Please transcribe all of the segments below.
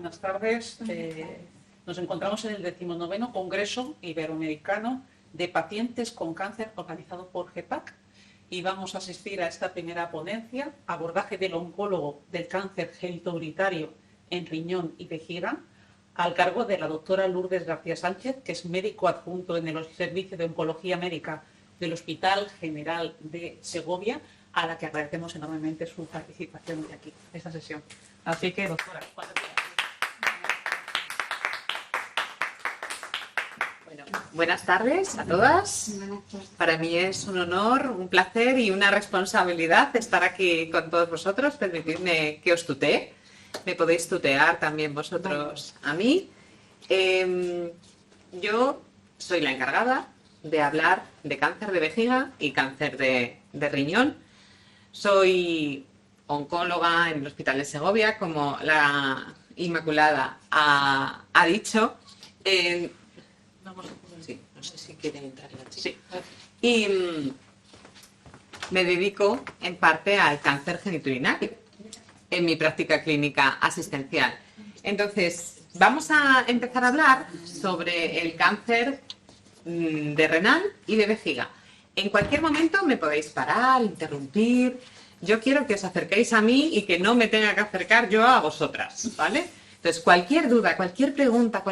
buenas tardes. Nos encontramos en el 19º Congreso Iberoamericano de Pacientes con Cáncer organizado por GEPAC y vamos a asistir a esta primera ponencia, abordaje del oncólogo del cáncer genitourinario en riñón y vejiga, al cargo de la doctora Lourdes García Sánchez, que es médico adjunto en el Servicio de Oncología Médica del Hospital General de Segovia, a la que agradecemos enormemente su participación de aquí, en esta sesión. Así que, doctora, cuando quiera. Bueno, buenas tardes a todas. Para mí es un honor, un placer y una responsabilidad estar aquí con todos vosotros. Permitidme que os tutee. Me podéis tutear también vosotros a mí. Yo soy la encargada de hablar de cáncer de vejiga y cáncer de riñón. Soy oncóloga en el Hospital de Segovia, como la Inmaculada ha dicho. Sí, no sé si quieren entrar en la chica. Sí. Y me dedico en parte al cáncer genitourinario en mi práctica clínica asistencial. Entonces, vamos a empezar a hablar sobre el cáncer de renal y de vejiga. En cualquier momento me podéis parar, interrumpir. Yo quiero que os acerquéis a mí y que no me tenga que acercar yo a vosotras, ¿vale? Entonces, cualquier duda, cualquier pregunta,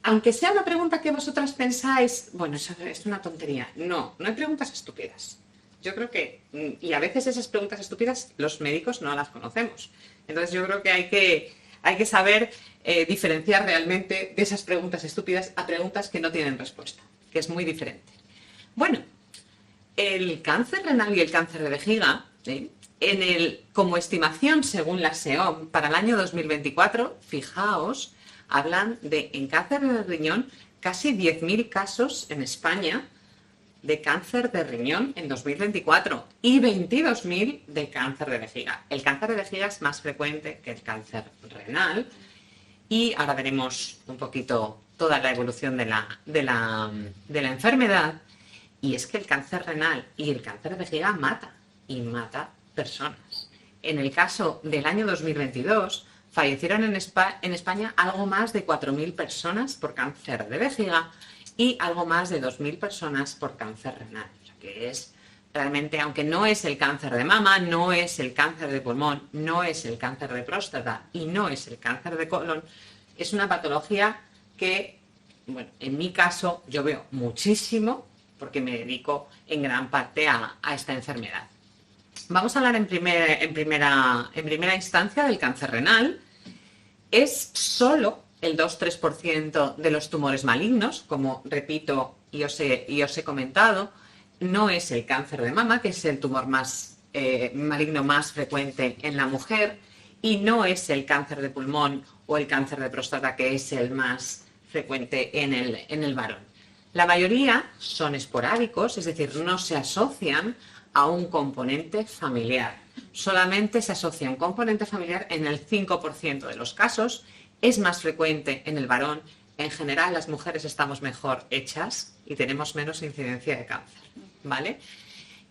aunque sea una pregunta que vosotras pensáis, bueno, eso es una tontería. No hay preguntas estúpidas. Yo creo que, y a veces esas preguntas estúpidas los médicos no las conocemos. Entonces yo creo que hay que saber diferenciar realmente de esas preguntas estúpidas a preguntas que no tienen respuesta, que es muy diferente. Bueno, el cáncer renal y el cáncer de vejiga, como estimación según la SEOM para el año 2024, fijaos, hablan de en cáncer de riñón casi 10.000 casos en España de cáncer de riñón en 2024 y 22.000 de cáncer de vejiga. El cáncer de vejiga es más frecuente que el cáncer renal y ahora veremos un poquito toda la evolución de la enfermedad. Y es que el cáncer renal y el cáncer de vejiga mata personas. En el caso del año 2022 fallecieron en España algo más de 4.000 personas por cáncer de vejiga y algo más de 2.000 personas por cáncer renal. O sea que es realmente, aunque no es el cáncer de mama, no es el cáncer de pulmón, no es el cáncer de próstata y no es el cáncer de colon, es una patología que, bueno, en mi caso yo veo muchísimo porque me dedico en gran parte a esta enfermedad. Vamos a hablar en primera instancia del cáncer renal. Es solo el 2-3% de los tumores malignos, como repito y os he comentado. No es el cáncer de mama, que es el tumor maligno más frecuente en la mujer, y no es el cáncer de pulmón o el cáncer de próstata, que es el más frecuente en el varón. La mayoría son esporádicos, es decir, no se asocian a un componente familiar. Solamente se asocia un componente familiar en el 5% de los casos. Es más frecuente en el varón. En general, las mujeres estamos mejor hechas y tenemos menos incidencia de cáncer, ¿vale?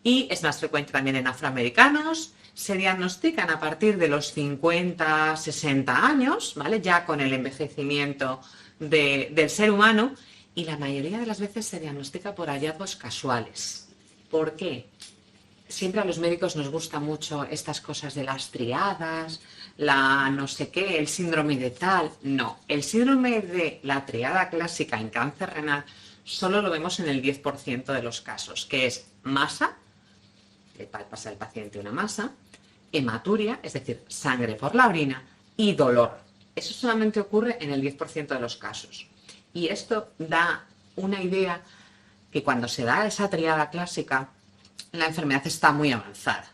Y es más frecuente también en afroamericanos. Se diagnostican a partir de los 50, 60 años, ¿vale? Ya con el envejecimiento del ser humano. Y la mayoría de las veces se diagnostica por hallazgos casuales. ¿Por qué? Siempre a los médicos nos gusta mucho estas cosas de las triadas, la no sé qué, el síndrome de tal. No, el síndrome de la triada clásica en cáncer renal solo lo vemos en el 10% de los casos, que es masa, le pasa al paciente una masa, hematuria, es decir, sangre por la orina, y dolor. Eso solamente ocurre en el 10% de los casos. Y esto da una idea que cuando se da esa triada clásica, la enfermedad está muy avanzada.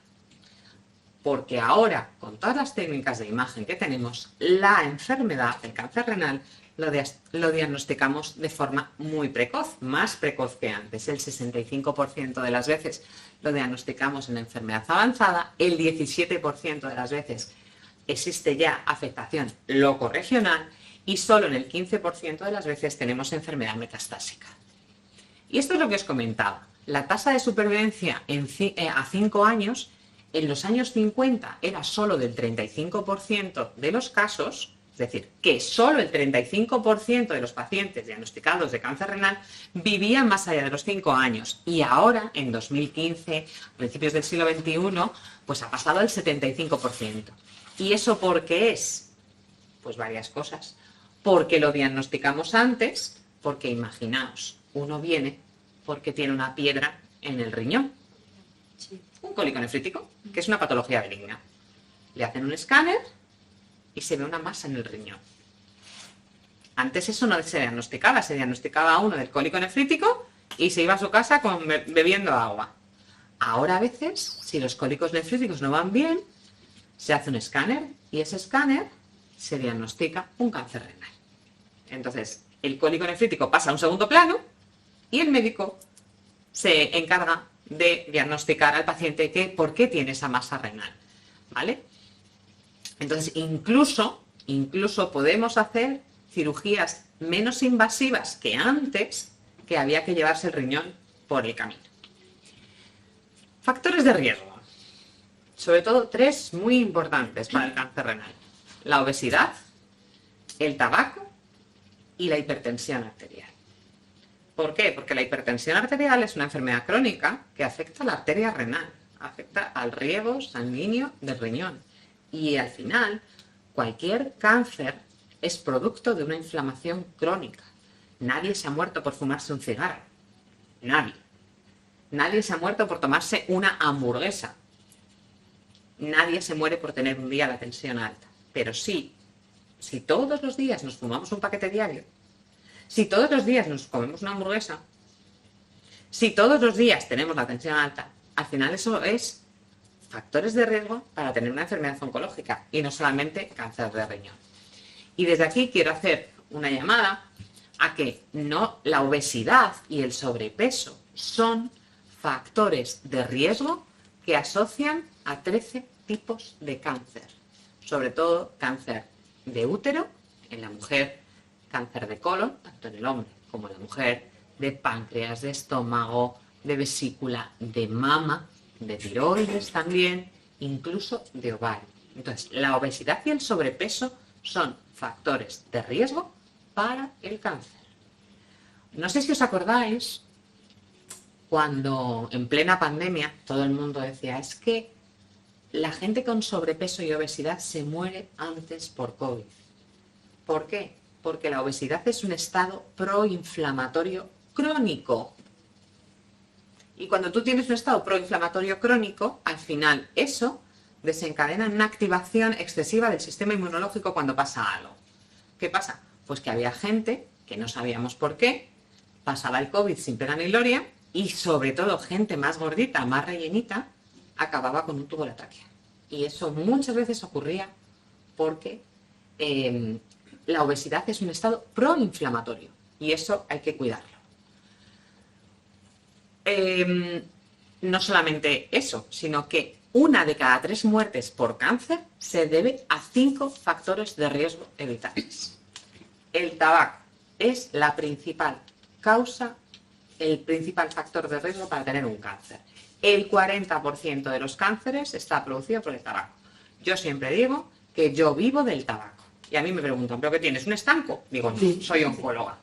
Porque ahora, con todas las técnicas de imagen que tenemos, la enfermedad, el cáncer renal, lo diagnosticamos de forma muy precoz, más precoz que antes. El 65% de las veces lo diagnosticamos en enfermedad avanzada, el 17% de las veces existe ya afectación locorregional y solo en el 15% de las veces tenemos enfermedad metastásica. Y esto es lo que os comentaba. La tasa de supervivencia a 5 años en los años 50 era solo del 35% de los casos, es decir, que solo el 35% de los pacientes diagnosticados de cáncer renal vivían más allá de los 5 años. Y ahora, en 2015, principios del siglo XXI, pues ha pasado al 75%. ¿Y eso por qué es? Pues varias cosas. Porque lo diagnosticamos antes, porque imaginaos, uno viene porque tiene una piedra en el riñón. Sí. Un cólico nefrítico, que es una patología benigna. Le hacen un escáner y se ve una masa en el riñón. Antes eso no se diagnosticaba uno del cólico nefrítico y se iba a su casa bebiendo agua. Ahora a veces, si los cólicos nefríticos no van bien, se hace un escáner y ese escáner se diagnostica un cáncer renal. Entonces, el cólico nefrítico pasa a un segundo plano y el médico se encarga de diagnosticar al paciente por qué tiene esa masa renal, ¿vale? Entonces, incluso podemos hacer cirugías menos invasivas que antes, que había que llevarse el riñón por el camino. Factores de riesgo. Sobre todo 3 muy importantes para el cáncer renal. La obesidad, el tabaco y la hipertensión arterial. ¿Por qué? Porque la hipertensión arterial es una enfermedad crónica que afecta a la arteria renal, afecta al riego sanguíneo del riñón. Y al final, cualquier cáncer es producto de una inflamación crónica. Nadie se ha muerto por fumarse un cigarro. Nadie. Nadie se ha muerto por tomarse una hamburguesa. Nadie se muere por tener un día la tensión alta. Pero sí, si todos los días nos fumamos un paquete diario, si todos los días nos comemos una hamburguesa, si todos los días tenemos la tensión alta, al final eso es factores de riesgo para tener una enfermedad oncológica y no solamente cáncer de riñón. Y desde aquí quiero hacer una llamada a que no, la obesidad y el sobrepeso son factores de riesgo que asocian a 13 tipos de cáncer, sobre todo cáncer de útero en la mujer, cáncer de colon, tanto en el hombre como en la mujer, de páncreas, de estómago, de vesícula, de mama, de tiroides también, incluso de ovario. Entonces, la obesidad y el sobrepeso son factores de riesgo para el cáncer. No sé si os acordáis cuando en plena pandemia todo el mundo decía es que la gente con sobrepeso y obesidad se muere antes por COVID. ¿Por qué? Porque la obesidad es un estado proinflamatorio crónico. Y cuando tú tienes un estado proinflamatorio crónico, al final eso desencadena una activación excesiva del sistema inmunológico cuando pasa algo. ¿Qué pasa? Pues que había gente que no sabíamos por qué, pasaba el COVID sin pena ni gloria y sobre todo gente más gordita, más rellenita, acababa con un tubo de ataque. Y eso muchas veces ocurría porque la obesidad es un estado proinflamatorio y eso hay que cuidarlo. No solamente eso, sino que 1 de cada 3 muertes por cáncer se debe a 5 factores de riesgo evitables. El tabaco es la principal causa, el principal factor de riesgo para tener un cáncer. El 40% de los cánceres está producido por el tabaco. Yo siempre digo que yo vivo del tabaco. Y a mí me preguntan, ¿pero qué tienes? ¿Un estanco? Digo, no, soy oncóloga.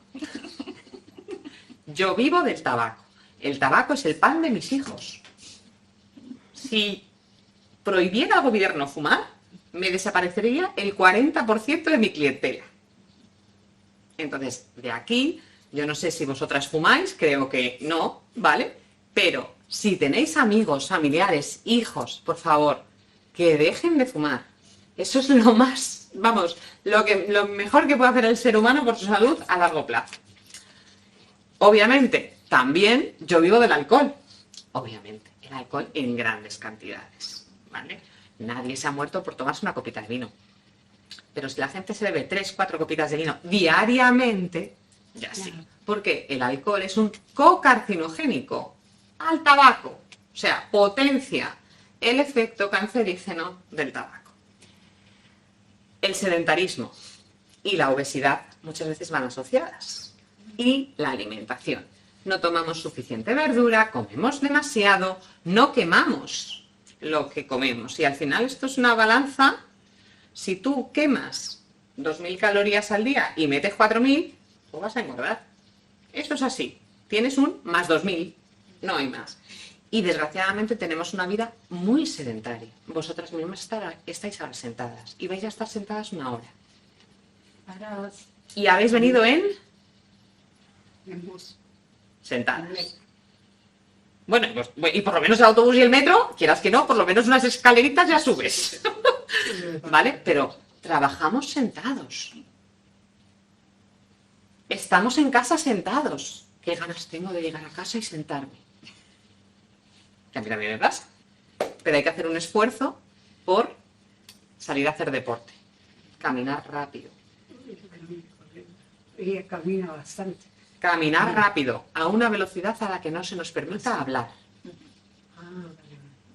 Yo vivo del tabaco. El tabaco es el pan de mis hijos. Si prohibiera al gobierno fumar, me desaparecería el 40% de mi clientela. Entonces, de aquí, yo no sé si vosotras fumáis, creo que no, ¿vale? Pero si tenéis amigos, familiares, hijos, por favor, que dejen de fumar. Eso es lo más, vamos, lo mejor que puede hacer el ser humano por su salud a largo plazo. Obviamente, también yo vivo del alcohol. Obviamente, el alcohol en grandes cantidades, ¿vale? Nadie se ha muerto por tomarse una copita de vino. Pero si la gente se bebe 3, 4 copitas de vino diariamente, ya sí. Porque el alcohol es un cocarcinogénico al tabaco. O sea, potencia el efecto cancerígeno del tabaco. El sedentarismo y la obesidad muchas veces van asociadas. Y la alimentación. No tomamos suficiente verdura, comemos demasiado, no quemamos lo que comemos. Y al final esto es una balanza. Si tú quemas 2.000 calorías al día y metes 4.000, pues vas a engordar. Eso es así. Tienes un más 2.000, no hay más. Y desgraciadamente tenemos una vida muy sedentaria. Vosotras mismas estáis ahora sentadas y vais a estar sentadas 1 hora. Y habéis venido en sentadas. Bueno, y por lo menos el autobús y el metro, quieras que no, por lo menos unas escaleritas ya subes. ¿Vale? Pero trabajamos sentados. Estamos en casa sentados. ¿Qué ganas tengo de llegar a casa y sentarme? Que a mí también me pasa. Pero hay que hacer un esfuerzo por salir a hacer deporte. Caminar rápido. Ella camina bastante. Caminar rápido, a una velocidad a la que no se nos permita hablar.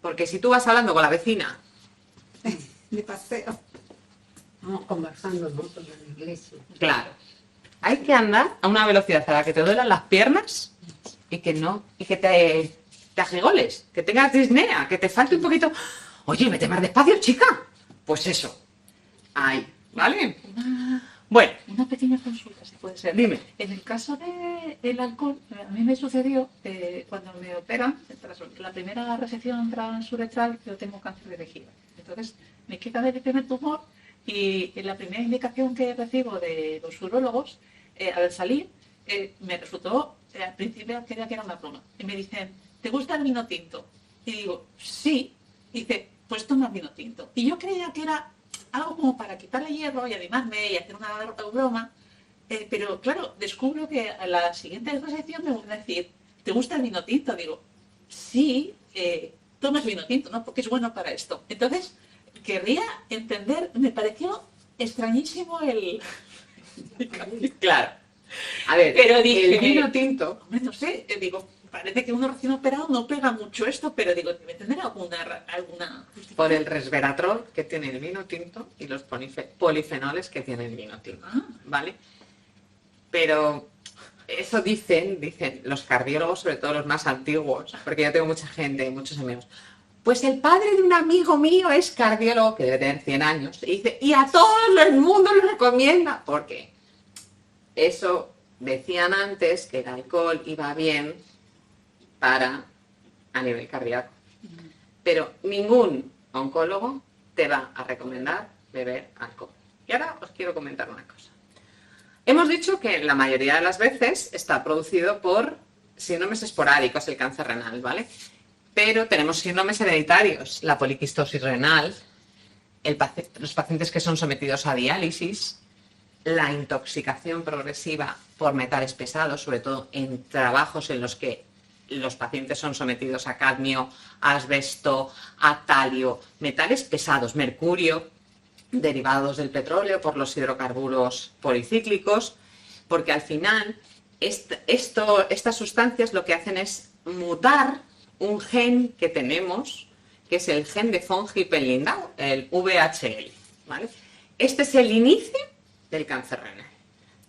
Porque si tú vas hablando con la vecina... De paseo. Vamos conversando nosotros en la iglesia. Claro. Hay que andar a una velocidad a la que te duelan las piernas y que no, y que te agigoles, que tengas disnea, que te falte un poquito. Oye, vete más despacio, chica. Pues eso. Ahí, ¿vale? Bueno. Una pequeña consulta, si puede ser. Dime. En el caso del alcohol, a mí me sucedió cuando me operan, tras la primera resección transuretral, yo tengo cáncer de vejiga. Entonces, me quitan el primer tumor y la primera indicación que recibo de los urólogos, al salir, me resultó, al principio creía que era una broma. Y me dicen, ¿te gusta el vino tinto? Y digo, sí. Y dice, pues toma vino tinto. Y yo creía que era algo como para quitarle hierro y animarme y hacer una broma, pero claro, descubro que a la siguiente resección me van a decir, ¿te gusta el vino tinto? Digo, sí, tomas vino tinto, ¿no? Porque es bueno para esto. Entonces, querría entender, me pareció extrañísimo el... Claro. A ver, pero dije, el vino tinto... No sé, digo, parece que uno recién operado no pega mucho esto, pero digo, debe tener alguna por el resveratrol que tiene el vino tinto y los polifenoles que tiene el vino tinto, ¿vale? Pero eso dicen los cardiólogos, sobre todo los más antiguos, porque yo tengo mucha gente, muchos amigos. Pues el padre de un amigo mío es cardiólogo, que debe tener 100 años, y dice, y a todo el mundo lo recomienda, porque eso decían antes que el alcohol iba bien a nivel cardíaco. Pero ningún oncólogo te va a recomendar beber alcohol. Y ahora os quiero comentar una cosa. Hemos dicho que la mayoría de las veces está producido por síndromes esporádicos, el cáncer renal, ¿vale? Pero tenemos síndromes hereditarios, la poliquistosis renal, los pacientes que son sometidos a diálisis, la intoxicación progresiva por metales pesados, sobre todo en trabajos en los que los pacientes son sometidos a cadmio, asbesto, a talio, metales pesados, mercurio, derivados del petróleo por los hidrocarburos policíclicos, porque al final estas sustancias lo que hacen es mutar un gen que tenemos, que es el gen de von Hippel-Lindau, el VHL, ¿vale? Este es el inicio del cáncer renal.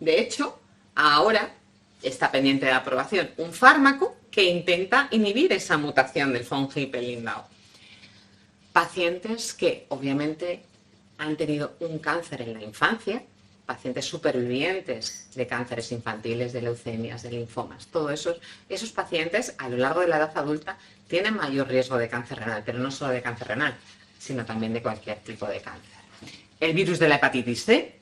De hecho, ahora está pendiente de aprobación un fármaco que intenta inhibir esa mutación del von Hippel-Lindau. Pacientes que obviamente han tenido un cáncer en la infancia, pacientes supervivientes de cánceres infantiles, de leucemias, de linfomas, todos esos pacientes a lo largo de la edad adulta tienen mayor riesgo de cáncer renal, pero no solo de cáncer renal, sino también de cualquier tipo de cáncer. El virus de la hepatitis C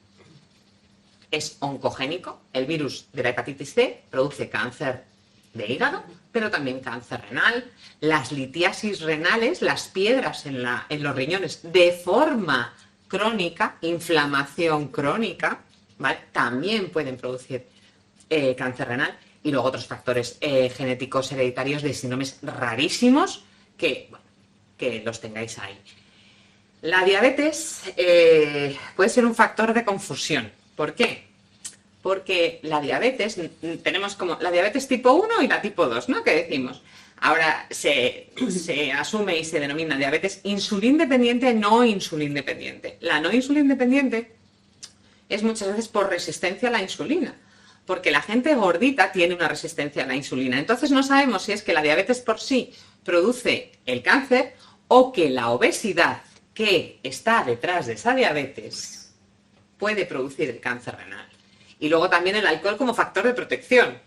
es oncogénico. El virus de la hepatitis C produce cáncer de hígado, pero también cáncer renal. Las litiasis renales, las piedras en los riñones de forma crónica, inflamación crónica, ¿vale? También pueden producir cáncer renal. Y luego otros factores genéticos hereditarios de síndromes rarísimos que los tengáis ahí. La diabetes puede ser un factor de confusión. ¿Por qué? Porque la diabetes, tenemos como la diabetes tipo 1 y la tipo 2, ¿no? Que decimos. Ahora se asume y se denomina diabetes insulín-dependiente, no insulín-dependiente. La no insulín-dependiente es muchas veces por resistencia a la insulina, porque la gente gordita tiene una resistencia a la insulina. Entonces no sabemos si es que la diabetes por sí produce el cáncer o que la obesidad que está detrás de esa diabetes puede producir el cáncer renal. Y luego también el alcohol como factor de protección.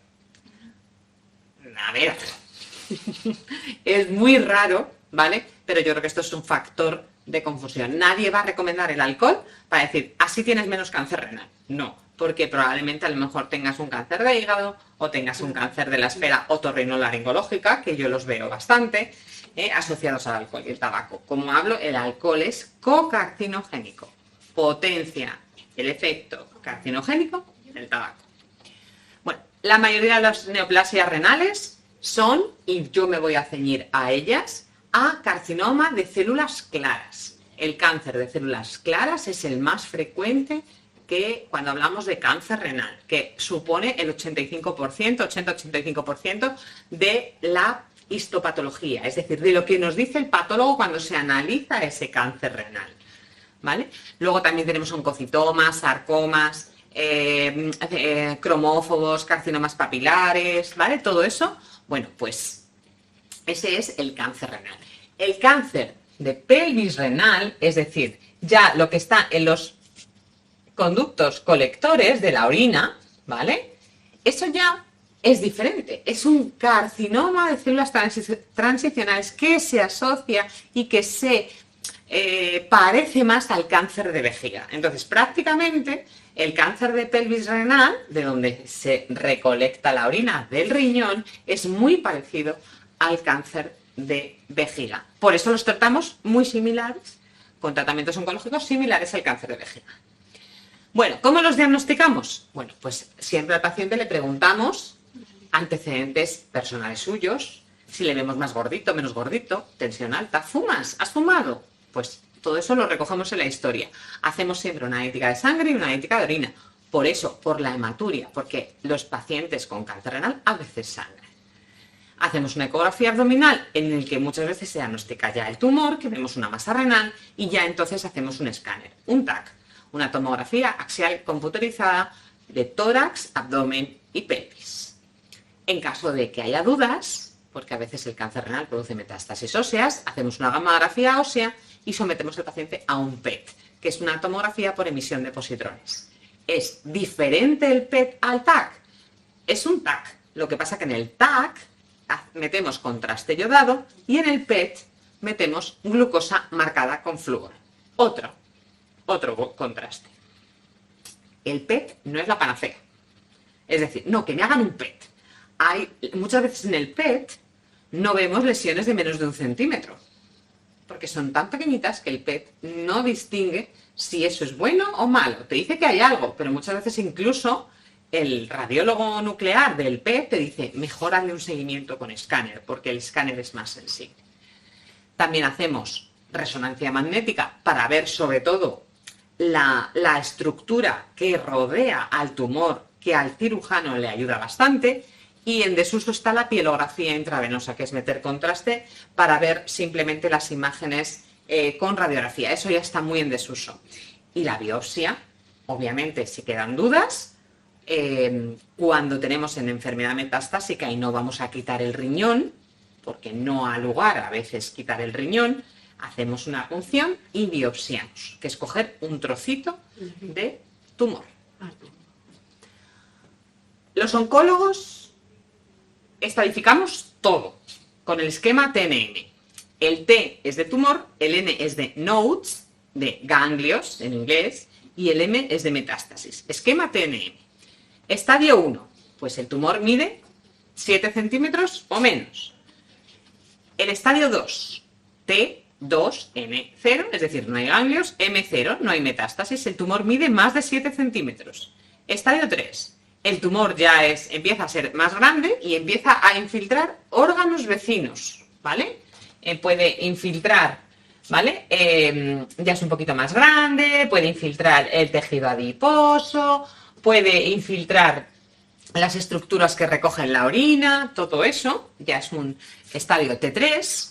A ver, es muy raro, ¿vale? Pero yo creo que esto es un factor de confusión. Nadie va a recomendar el alcohol para decir, así tienes menos cáncer renal. No, porque probablemente a lo mejor tengas un cáncer de hígado o tengas un cáncer de la esfera otorrinolaringológica, que yo los veo bastante, asociados al alcohol y el tabaco. Como hablo, el alcohol es cocarcinogénico. Potencia el efecto carcinogénico del tabaco. Bueno, la mayoría de las neoplasias renales son, y yo me voy a ceñir a ellas, a carcinoma de células claras. El cáncer de células claras es el más frecuente que cuando hablamos de cáncer renal, que supone el 80-85% de la histopatología, es decir, de lo que nos dice el patólogo cuando se analiza ese cáncer renal, ¿vale? Luego también tenemos oncocitomas, sarcomas, cromófobos, carcinomas papilares, ¿vale? Todo eso, bueno, pues ese es el cáncer renal. El cáncer de pelvis renal, es decir, ya lo que está en los conductos colectores de la orina, ¿vale? Eso ya es diferente. Es un carcinoma de células transicionales que se asocia y que se parece más al cáncer de vejiga. Entonces, prácticamente, el cáncer de pelvis renal, de donde se recolecta la orina del riñón, es muy parecido al cáncer de vejiga. Por eso los tratamos muy similares, con tratamientos oncológicos similares al cáncer de vejiga. Bueno, ¿cómo los diagnosticamos? Bueno, pues siempre al paciente le preguntamos antecedentes personales suyos, si le vemos más gordito, menos gordito, tensión alta, ¿fumas? ¿Has fumado? Pues todo eso lo recogemos en la historia. Hacemos siempre una analítica de sangre y una analítica de orina. Por eso, por la hematuria, porque los pacientes con cáncer renal a veces sangran. Hacemos una ecografía abdominal en el que muchas veces se diagnostica ya el tumor, que vemos una masa renal y ya entonces hacemos un escáner, un TAC, una tomografía axial computerizada de tórax, abdomen y pelvis. En caso de que haya dudas, porque a veces el cáncer renal produce metástasis óseas, hacemos una gamografía ósea y sometemos al paciente a un PET, que es una tomografía por emisión de positrones. ¿Es diferente el PET al TAC? Es un TAC. Lo que pasa que en el TAC metemos contraste iodado y en el PET metemos glucosa marcada con flúor. Otro contraste. El PET no es la panacea. Es decir, no, que me hagan un PET. Muchas veces en el PET no vemos lesiones de menos de 1 centímetro, porque son tan pequeñitas que el PET no distingue si eso es bueno o malo. Te dice que hay algo, pero muchas veces incluso el radiólogo nuclear del PET te dice, mejor hazle un seguimiento con escáner, porque el escáner es más sensible. También hacemos resonancia magnética para ver sobre todo la estructura que rodea al tumor, que al cirujano le ayuda bastante. Y en desuso está la pielografía intravenosa, que es meter contraste para ver simplemente las imágenes con radiografía. Eso ya está muy en desuso. Y la biopsia, obviamente, si quedan dudas, cuando tenemos en enfermedad metastásica y no vamos a quitar el riñón, porque no ha lugar a veces quitar el riñón, hacemos una punción y biopsiamos, que es coger un trocito de tumor. Los oncólogos estadificamos todo con el esquema TNM. El T es de tumor, el N es de nodes, de ganglios en inglés, y el M es de metástasis. Esquema TNM. Estadio 1, pues el tumor mide 7 centímetros o menos. El estadio 2, T2, N0, es decir, no hay ganglios, M0, no hay metástasis, el tumor mide más de 7 centímetros. Estadio 3, el tumor ya empieza a ser más grande y empieza a infiltrar órganos vecinos, ¿vale? Puede infiltrar, ¿vale? Ya es un poquito más grande, puede infiltrar el tejido adiposo, puede infiltrar las estructuras que recogen la orina, todo eso, ya es un estadio T3.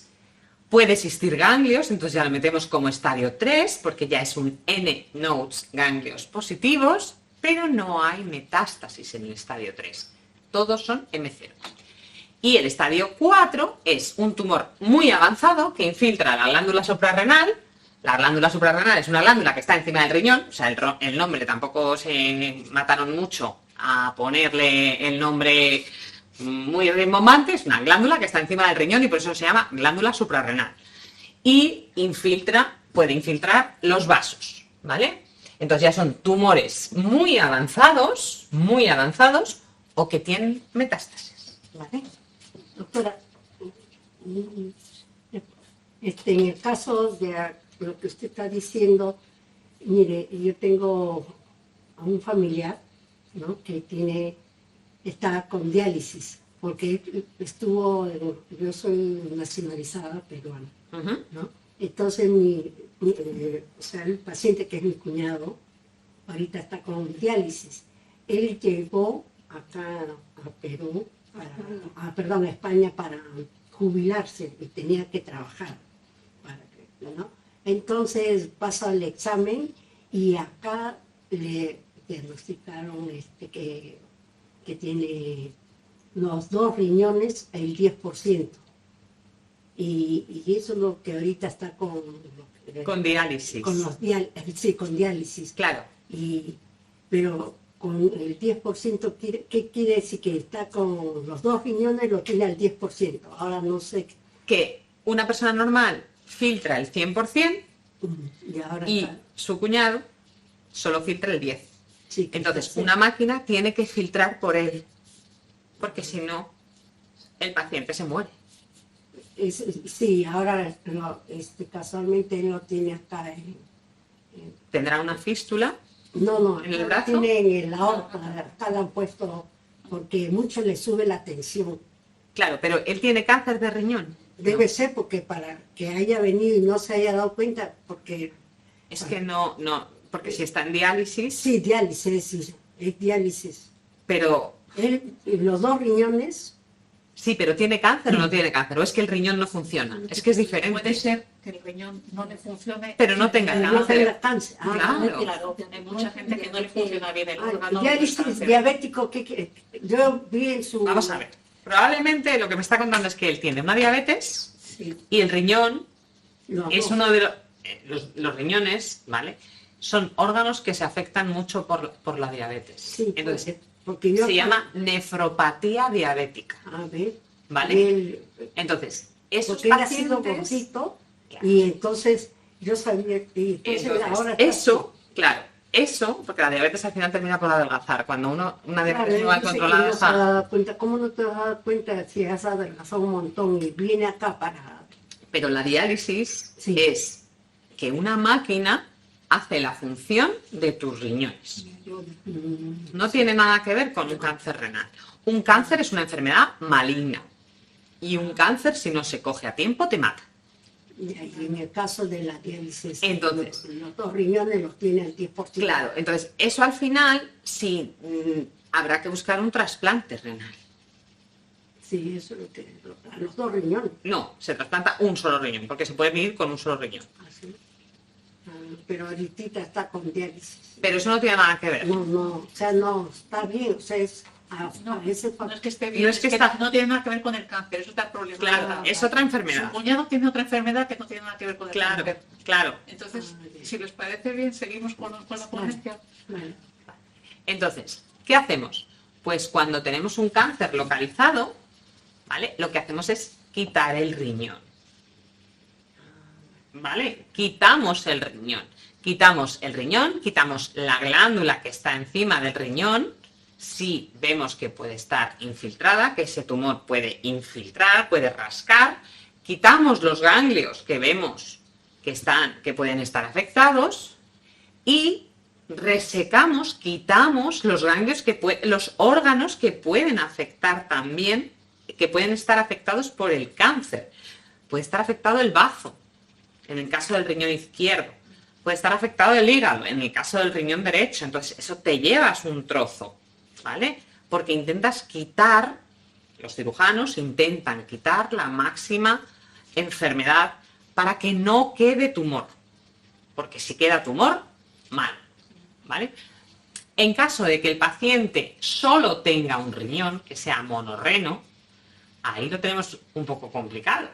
Puede existir ganglios, entonces ya lo metemos como estadio 3, porque ya es un N-nodes ganglios positivos, pero no hay metástasis en el estadio 3. Todos son M0. Y el estadio 4 es un tumor muy avanzado que infiltra la glándula suprarrenal. La glándula suprarrenal es una glándula que está encima del riñón, o sea, el nombre tampoco se mataron mucho a ponerle el nombre muy rimbombante, es una glándula que está encima del riñón y por eso se llama glándula suprarrenal. Y puede infiltrar los vasos, ¿vale? Entonces ya son tumores muy avanzados o que tienen metástasis, ¿vale? Doctora, en el caso de lo que usted está diciendo, mire, yo tengo a un familiar, ¿no?, que está con diálisis, porque yo soy nacionalizada peruana, ¿no? Entonces o sea, el paciente que es mi cuñado, ahorita está con diálisis. Él llegó acá a Perú, perdón, a España para jubilarse y tenía que trabajar, ¿no? Entonces pasa el examen y acá le diagnosticaron que tiene los 2 riñones el 10%. Y eso es lo que ahorita está Con diálisis. Sí, con diálisis. Claro. Pero con el 10%, ¿qué quiere decir? Que está con los 2 riñones, lo tiene al 10%. Ahora no sé. Que una persona normal filtra el 100% y su cuñado solo filtra el 10%. Sí, entonces, una máquina tiene que filtrar por él, porque si no, el paciente se muere. Sí, ahora casualmente él lo tiene acá. Tendrá una fístula. No, en el brazo. Tiene en la aorta, acá la han puesto porque mucho le sube la tensión. Claro, pero él tiene cáncer de riñón. Debe ser porque para que haya venido y no se haya dado cuenta, porque... Es que no, porque si está en diálisis... Sí, diálisis, es diálisis. Pero... Los 2 riñones... Sí, pero ¿tiene cáncer o no tiene cáncer? ¿O es que el riñón no funciona? Es que es diferente. Puede ser que el riñón no le funcione, pero no tenga cáncer. No tenga cáncer. Claro, hay mucha gente que no le funciona bien el órgano. Diálisis diabético, yo vi en su... Vamos a ver. Probablemente lo que me está contando es que él tiene una diabetes, sí, y el riñón es 2. uno de los riñones, ¿vale? Son órganos que se afectan mucho por la diabetes. Sí, entonces, porque se llama nefropatía diabética. A ver. ¿Vale? Entonces, esos porque él ha sido pacientes... gordito, Claro. y entonces yo sabía que... Entonces, ahora eso, porque la diabetes al final termina por adelgazar. Cuando una diabetes no va controlada... ¿Cómo no te vas a dar cuenta si has adelgazado un montón y viene acá para...? Pero la diálisis Sí. es que una máquina hace la función de tus riñones. No tiene nada que ver con un cáncer renal. Un cáncer es una enfermedad maligna. Y un cáncer, si no se coge a tiempo, te mata. Y en el caso de la diálisis, Entonces, los 2 riñones los tiene al 10%. Claro, entonces eso al final sí habrá que buscar un trasplante renal. Sí, eso es lo que... A los 2 riñones. No, se trasplanta un solo riñón, porque se puede vivir con un solo riñón. Así. Pero ahorita está con diálisis. Pero eso no tiene nada que ver. No, o sea, no, está bien, o sea, No, veces no es que esté bien, No es que está- no tiene nada que ver con el cáncer, eso está problema. Claro, es otra Su enfermedad. cuñado tiene otra enfermedad que no tiene nada que ver con el Claro, cáncer. claro. Entonces, bien. si les parece bien, seguimos con la ponencia. Vale. Entonces, ¿qué hacemos? Pues cuando tenemos un cáncer localizado, ¿vale? Lo que hacemos es quitar el riñón. ¿Vale? Quitamos el riñón. Quitamos el riñón, quitamos la glándula que está encima del riñón. Si vemos que puede estar infiltrada, que ese tumor puede infiltrar, puede rascar, quitamos los ganglios que vemos que pueden estar afectados y resecamos, quitamos los ganglios los órganos que pueden afectar también, que pueden estar afectados por el cáncer. Puede estar afectado el bazo, en el caso del riñón izquierdo. Puede estar afectado el hígado, en el caso del riñón derecho. Entonces, eso te llevas un trozo, ¿vale? Porque intentas quitar, los cirujanos intentan quitar la máxima enfermedad para que no quede tumor. Porque si queda tumor, mal, ¿vale? En caso de que el paciente solo tenga un riñón, que sea monorreno, ahí lo tenemos un poco complicado.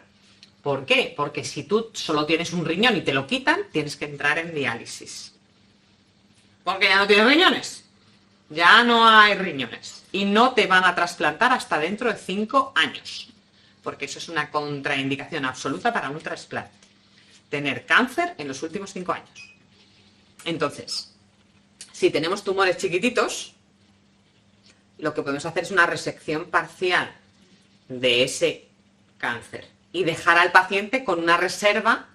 ¿Por qué? Porque si tú solo tienes un riñón y te lo quitan, tienes que entrar en diálisis. Porque ya no tienes riñones. Ya no hay riñones. Y no te van a trasplantar hasta dentro de 5 años. Porque eso es una contraindicación absoluta para un trasplante. Tener cáncer en los últimos 5 años. Entonces, si tenemos tumores chiquititos, lo que podemos hacer es una resección parcial de ese cáncer y dejar al paciente con una reserva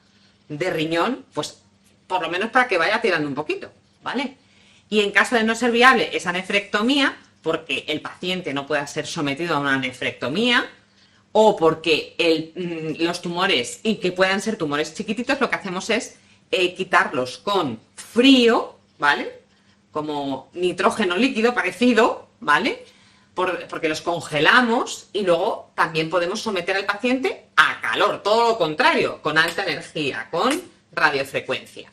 de riñón, pues por lo menos para que vaya tirando un poquito, ¿vale? Y en caso de no ser viable esa nefrectomía, porque el paciente no pueda ser sometido a una nefrectomía, o porque los tumores, y que puedan ser tumores chiquititos, lo que hacemos es quitarlos con frío, ¿vale? Como nitrógeno líquido parecido, ¿vale? Porque los congelamos y luego también podemos someter al paciente a calor, todo lo contrario, con alta energía, con radiofrecuencia.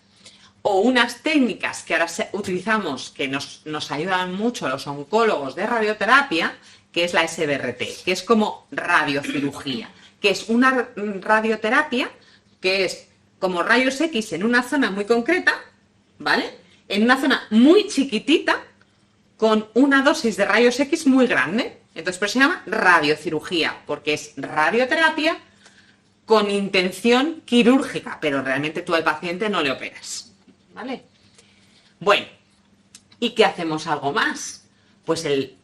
O unas técnicas que ahora utilizamos que nos ayudan mucho a los oncólogos de radioterapia, que es la SBRT, que es como radiocirugía, que es una radioterapia que es como rayos X en una zona muy concreta, ¿vale? En una zona muy chiquitita, con una dosis de rayos X muy grande. Entonces, por eso se llama radiocirugía, porque es radioterapia con intención quirúrgica, pero realmente tú al paciente no le operas, ¿vale? Bueno, ¿y qué hacemos algo más? Pues el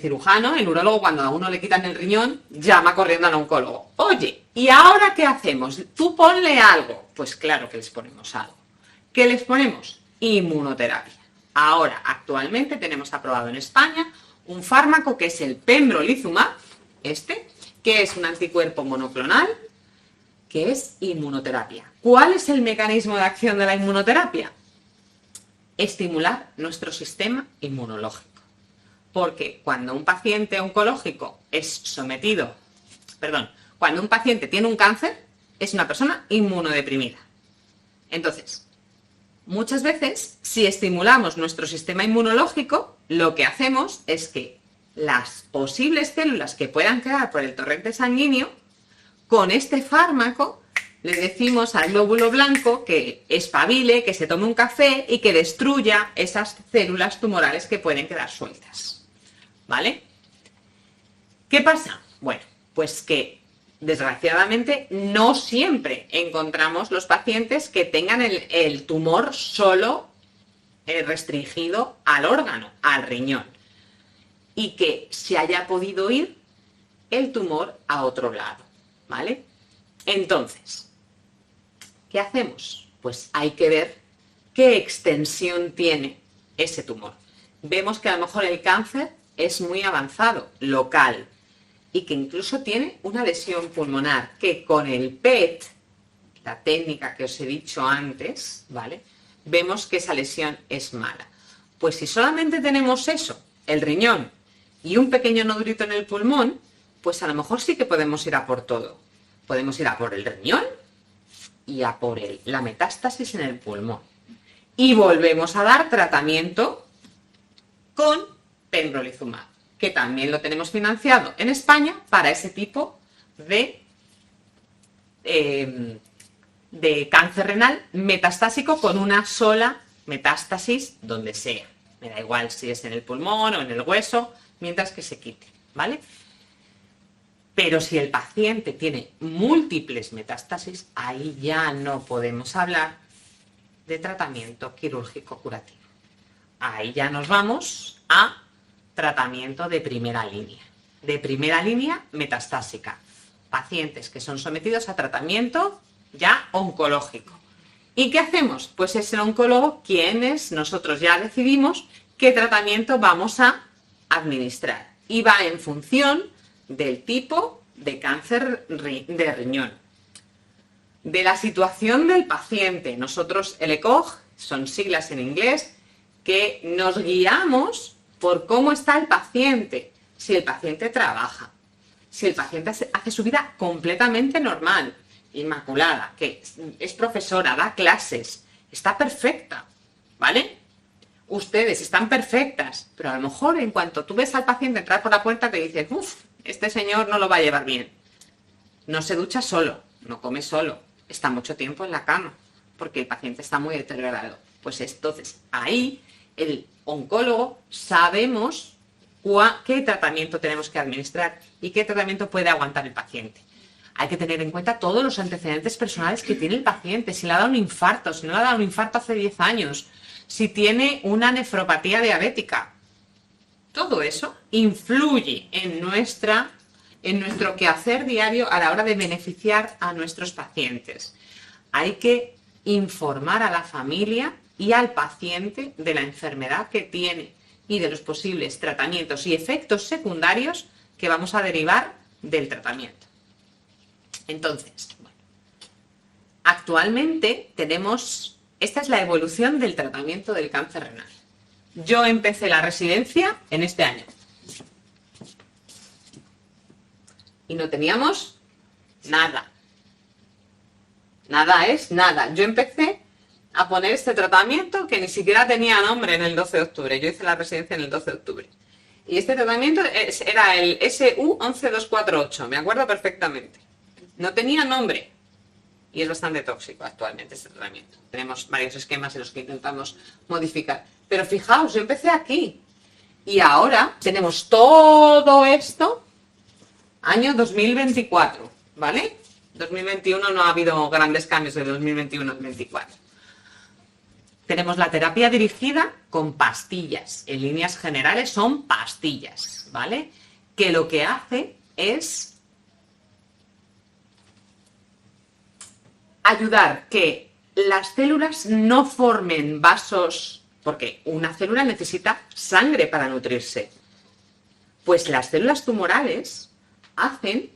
cirujano, el urólogo, cuando a uno le quitan el riñón, llama corriendo al oncólogo. Oye, ¿y ahora qué hacemos? Tú ponle algo. Pues claro que les ponemos algo. ¿Qué les ponemos? Inmunoterapia. Ahora, actualmente tenemos aprobado en España un fármaco que es el pembrolizumab, que es un anticuerpo monoclonal, que es inmunoterapia. ¿Cuál es el mecanismo de acción de la inmunoterapia? Estimular nuestro sistema inmunológico. Porque cuando un paciente oncológico cuando un paciente tiene un cáncer, es una persona inmunodeprimida. Entonces, muchas veces, si estimulamos nuestro sistema inmunológico, lo que hacemos es que las posibles células que puedan quedar por el torrente sanguíneo, con este fármaco, le decimos al glóbulo blanco que espabile, que se tome un café y que destruya esas células tumorales que pueden quedar sueltas. ¿Vale? ¿Qué pasa? Bueno, pues que desgraciadamente no siempre encontramos los pacientes que tengan el tumor solo restringido al órgano, al riñón, y que se haya podido ir el tumor a otro lado, ¿vale? Entonces, ¿qué hacemos? Pues hay que ver qué extensión tiene ese tumor. Vemos que a lo mejor el cáncer es muy avanzado, local, y que incluso tiene una lesión pulmonar, que con el PET, la técnica que os he dicho antes, ¿vale? Vemos que esa lesión es mala. Pues si solamente tenemos eso, el riñón y un pequeño nodrito en el pulmón, pues a lo mejor sí que podemos ir a por todo. Podemos ir a por el riñón y a por la metástasis en el pulmón. Y volvemos a dar tratamiento con pembrolizumab, que también lo tenemos financiado en España para ese tipo de cáncer renal metastásico con una sola metástasis donde sea. Me da igual si es en el pulmón o en el hueso, mientras que se quite, ¿vale? Pero si el paciente tiene múltiples metástasis, ahí ya no podemos hablar de tratamiento quirúrgico curativo. Ahí ya nos vamos a tratamiento de primera línea metastásica. Pacientes que son sometidos a tratamiento ya oncológico. ¿Y qué hacemos? Pues es el oncólogo quienes nosotros ya decidimos qué tratamiento vamos a administrar. Y va en función del tipo de cáncer de riñón, de la situación del paciente. Nosotros, el ECOG, son siglas en inglés, que nos guiamos por cómo está el paciente, si el paciente trabaja, si el paciente hace su vida completamente normal, inmaculada, que es profesora, da clases, está perfecta, ¿vale? Ustedes están perfectas, pero a lo mejor en cuanto tú ves al paciente entrar por la puerta te dices, uff, este señor no lo va a llevar bien. No se ducha solo, no come solo, está mucho tiempo en la cama, porque el paciente está muy deteriorado. Pues entonces, ahí el oncólogo sabemos qué tratamiento tenemos que administrar y qué tratamiento puede aguantar el paciente. Hay que tener en cuenta todos los antecedentes personales que tiene el paciente, si le ha dado un infarto, si no le ha dado un infarto hace 10 años, si tiene una nefropatía diabética. Todo eso influye en nuestro quehacer diario a la hora de beneficiar a nuestros pacientes. Hay que informar a la familia y al paciente de la enfermedad que tiene y de los posibles tratamientos y efectos secundarios que vamos a derivar del tratamiento. Entonces, bueno, actualmente esta es la evolución del tratamiento del cáncer renal. Yo empecé la residencia en este año. Y no teníamos nada. Nada es nada. Yo empecé a poner este tratamiento que ni siquiera tenía nombre en el 12 de octubre. Yo hice la residencia en el 12 de octubre. Y este tratamiento era el SU11248, me acuerdo perfectamente. No tenía nombre. Y es bastante tóxico actualmente este tratamiento. Tenemos varios esquemas en los que intentamos modificar. Pero fijaos, yo empecé aquí. Y ahora tenemos todo esto, año 2024, ¿vale? 2021 no ha habido grandes cambios de 2021 al 2024. Tenemos la terapia dirigida con pastillas. En líneas generales son pastillas, ¿vale? Que lo que hace es ayudar que las células no formen vasos, porque una célula necesita sangre para nutrirse. Pues las células tumorales hacen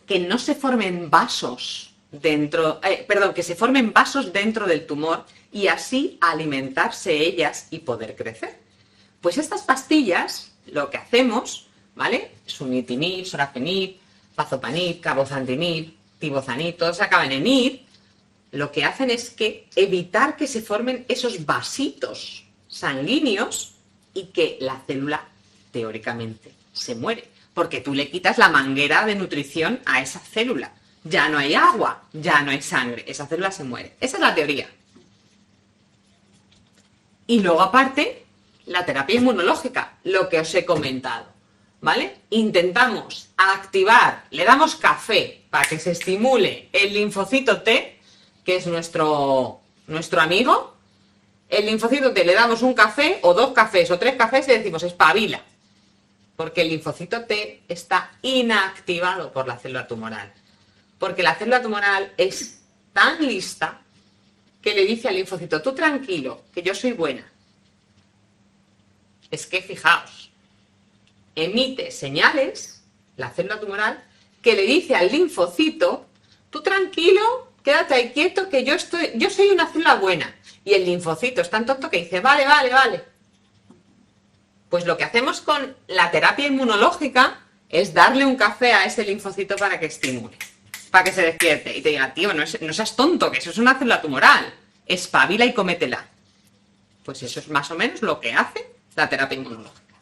que no se formen vasos que se formen vasos dentro del tumor y así alimentarse ellas y poder crecer. Pues estas pastillas, lo que hacemos, ¿vale? Sunitinib, sorafenib, pazopanib, cabozantinib, tibozanib, todos acaban en ib. Lo que hacen es que evitar que se formen esos vasitos sanguíneos y que la célula, teóricamente, se muere. Porque tú le quitas la manguera de nutrición a esa célula. Ya no hay agua, ya no hay sangre, esa célula se muere. Esa es la teoría. Y luego, aparte, la terapia inmunológica, lo que os he comentado, ¿vale? Intentamos activar, le damos café para que se estimule el linfocito T, que es nuestro amigo. El linfocito T le damos un café, o 2 cafés, o 3 cafés y decimos espabila. Porque el linfocito T está inactivado por la célula tumoral. Porque la célula tumoral es tan lista que le dice al linfocito, tú tranquilo, que yo soy buena. Es que, fijaos, emite señales, la célula tumoral, que le dice al linfocito, tú tranquilo, quédate ahí quieto, que yo soy una célula buena. Y el linfocito es tan tonto que dice, vale. Pues lo que hacemos con la terapia inmunológica es darle un café a ese linfocito para que estimule, para que se despierte y te diga, tío, no seas tonto, que eso es una célula tumoral, espabila y cómetela. Pues eso es más o menos lo que hace la terapia inmunológica.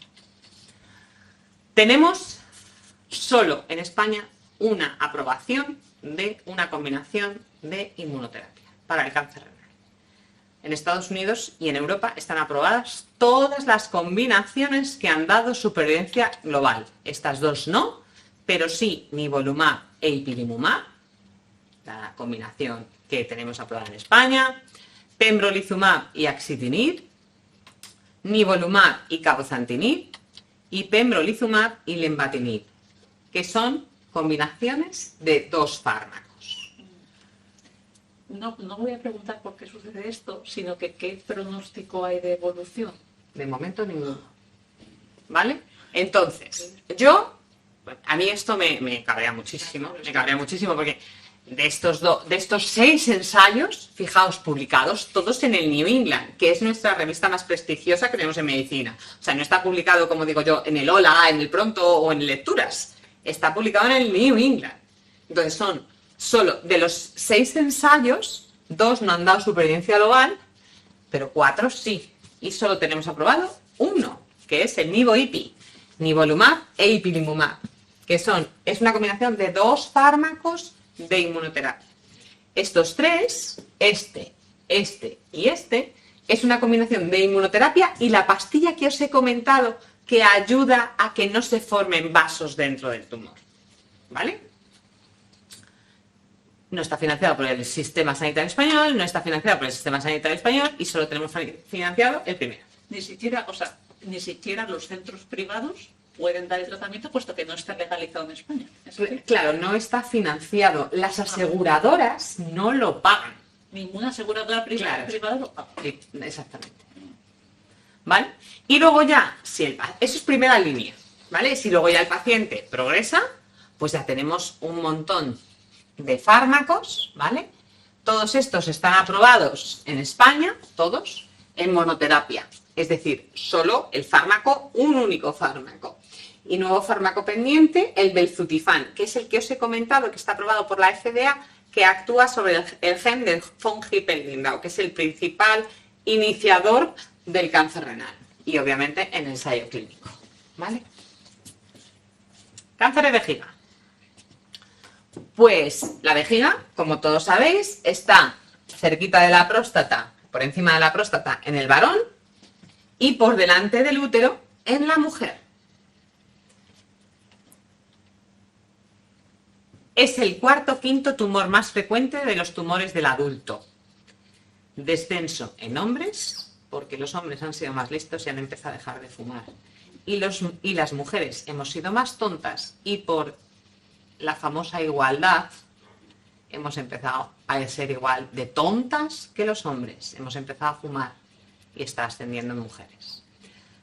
Tenemos solo en España una aprobación de una combinación de inmunoterapia para el cáncer renal. En Estados Unidos y en Europa están aprobadas todas las combinaciones que han dado supervivencia global. Estas dos no, pero sí nivolumab e ipilimumab, la combinación que tenemos aprobada en España, pembrolizumab y axitinib, nivolumab y cabozantinib, y pembrolizumab y lenvatinib, que son combinaciones de 2 fármacos. No voy a preguntar por qué sucede esto, sino que qué pronóstico hay de evolución. De momento ninguno. ¿Vale? Entonces, a mí esto me cabrea muchísimo, porque de estos 6 ensayos, fijaos, publicados, todos en el New England, que es nuestra revista más prestigiosa que tenemos en medicina. O sea, no está publicado, como digo yo, en el Hola, en el Pronto o en Lecturas. Está publicado en el New England. Entonces solo de los 6 ensayos, 2 no han dado supervivencia global, pero 4 sí. Y solo tenemos aprobado 1, que es el nivo-ipi, nivolumab e ipilimumab. que es una combinación de 2 fármacos de inmunoterapia. Estos 3, este y este, es una combinación de inmunoterapia y la pastilla que os he comentado que ayuda a que no se formen vasos dentro del tumor. ¿Vale? No está financiado por el Sistema Sanitario Español, no está financiado por el Sistema Sanitario Español y solo tenemos financiado el primero. Ni siquiera los centros privados pueden dar el tratamiento puesto que no está legalizado en España. ¿Es así? Claro, no está financiado. Las aseguradoras no lo pagan. Ninguna aseguradora privada lo paga. Sí, exactamente. ¿Vale? Y luego ya, eso es primera línea, ¿vale? Si luego ya el paciente progresa, pues ya tenemos un montón de fármacos, ¿vale? Todos estos están aprobados en España, todos, en monoterapia. Es decir, solo el fármaco, un único fármaco. Y nuevo fármaco pendiente, el belzutifán, que es el que os he comentado, que está aprobado por la FDA, que actúa sobre el gen del von Hippel-Lindau, que es el principal iniciador del cáncer renal. Y obviamente en ensayo clínico. ¿Vale? Cáncer de vejiga. Pues la vejiga, como todos sabéis, está cerquita de la próstata, por encima de la próstata en el varón y por delante del útero en la mujer. Es el cuarto o quinto tumor más frecuente de los tumores del adulto. Descenso en hombres, porque los hombres han sido más listos y han empezado a dejar de fumar. Y las mujeres hemos sido más tontas y por la famosa igualdad hemos empezado a ser igual de tontas que los hombres. Hemos empezado a fumar y está ascendiendo en mujeres.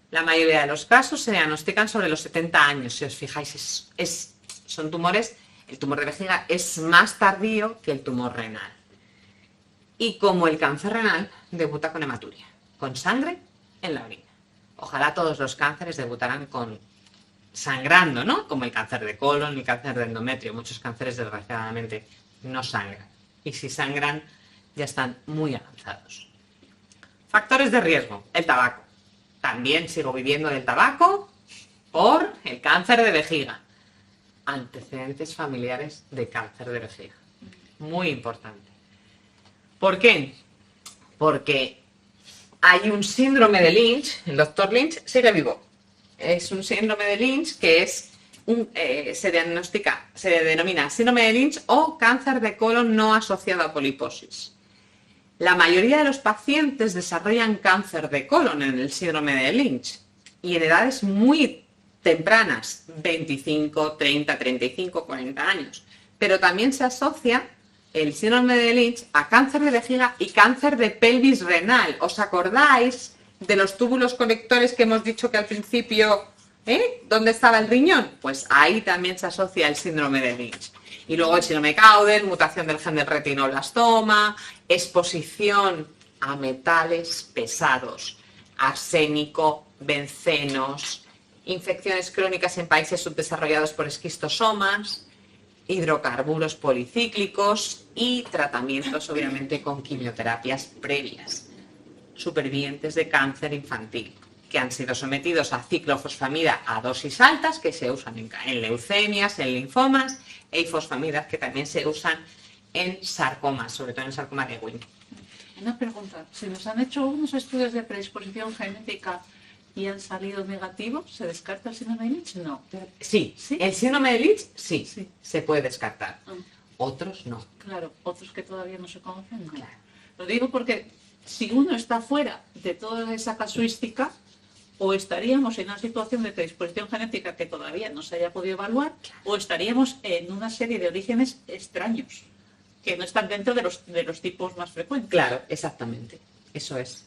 La mayoría de los casos se diagnostican sobre los 70 años. Si os fijáis, son tumores. El tumor de vejiga es más tardío que el tumor renal. Y como el cáncer renal, debuta con hematuria, con sangre en la orina. Ojalá todos los cánceres debutaran con sangrando, ¿no? Como el cáncer de colon, el cáncer de endometrio. Muchos cánceres, desgraciadamente, no sangran. Y si sangran, ya están muy avanzados. Factores de riesgo. El tabaco. También sigo viviendo del tabaco por el cáncer de vejiga. Antecedentes familiares de cáncer de vejiga. Muy importante. ¿Por qué? Porque hay un síndrome de Lynch, el doctor Lynch sigue vivo. Es un síndrome de Lynch que se denomina síndrome de Lynch o cáncer de colon no asociado a poliposis. La mayoría de los pacientes desarrollan cáncer de colon en el síndrome de Lynch y en edades muy tempranas, 25, 30, 35, 40 años. Pero también se asocia el síndrome de Lynch a cáncer de vejiga y cáncer de pelvis renal. ¿Os acordáis de los túbulos conectores que hemos dicho que al principio, ¿dónde estaba el riñón? Pues ahí también se asocia el síndrome de Lynch. Y luego el síndrome de Cowden, mutación del gen del retinoblastoma, exposición a metales pesados, arsénico, bencenos, infecciones crónicas en países subdesarrollados por esquistosomas, hidrocarburos policíclicos y tratamientos obviamente con quimioterapias previas. Supervivientes de cáncer infantil que han sido sometidos a ciclofosfamida a dosis altas que se usan en leucemias, en linfomas e ifosfamidas que también se usan en sarcomas, sobre todo en sarcoma de Ewing. Una pregunta, si nos han hecho unos estudios de predisposición genética y han salido negativos, ¿se descarta el síndrome de Lynch? No. Sí, ¿Sí? El síndrome de Lynch sí, Sí. se puede descartar. Ah. Otros no. Claro, otros que todavía no se conocen, no. Claro. Lo digo porque si uno está fuera de toda esa casuística, o estaríamos en una situación de predisposición genética que todavía no se haya podido evaluar, o estaríamos en una serie de orígenes extraños, que no están dentro de los tipos más frecuentes. Claro, exactamente. Eso es.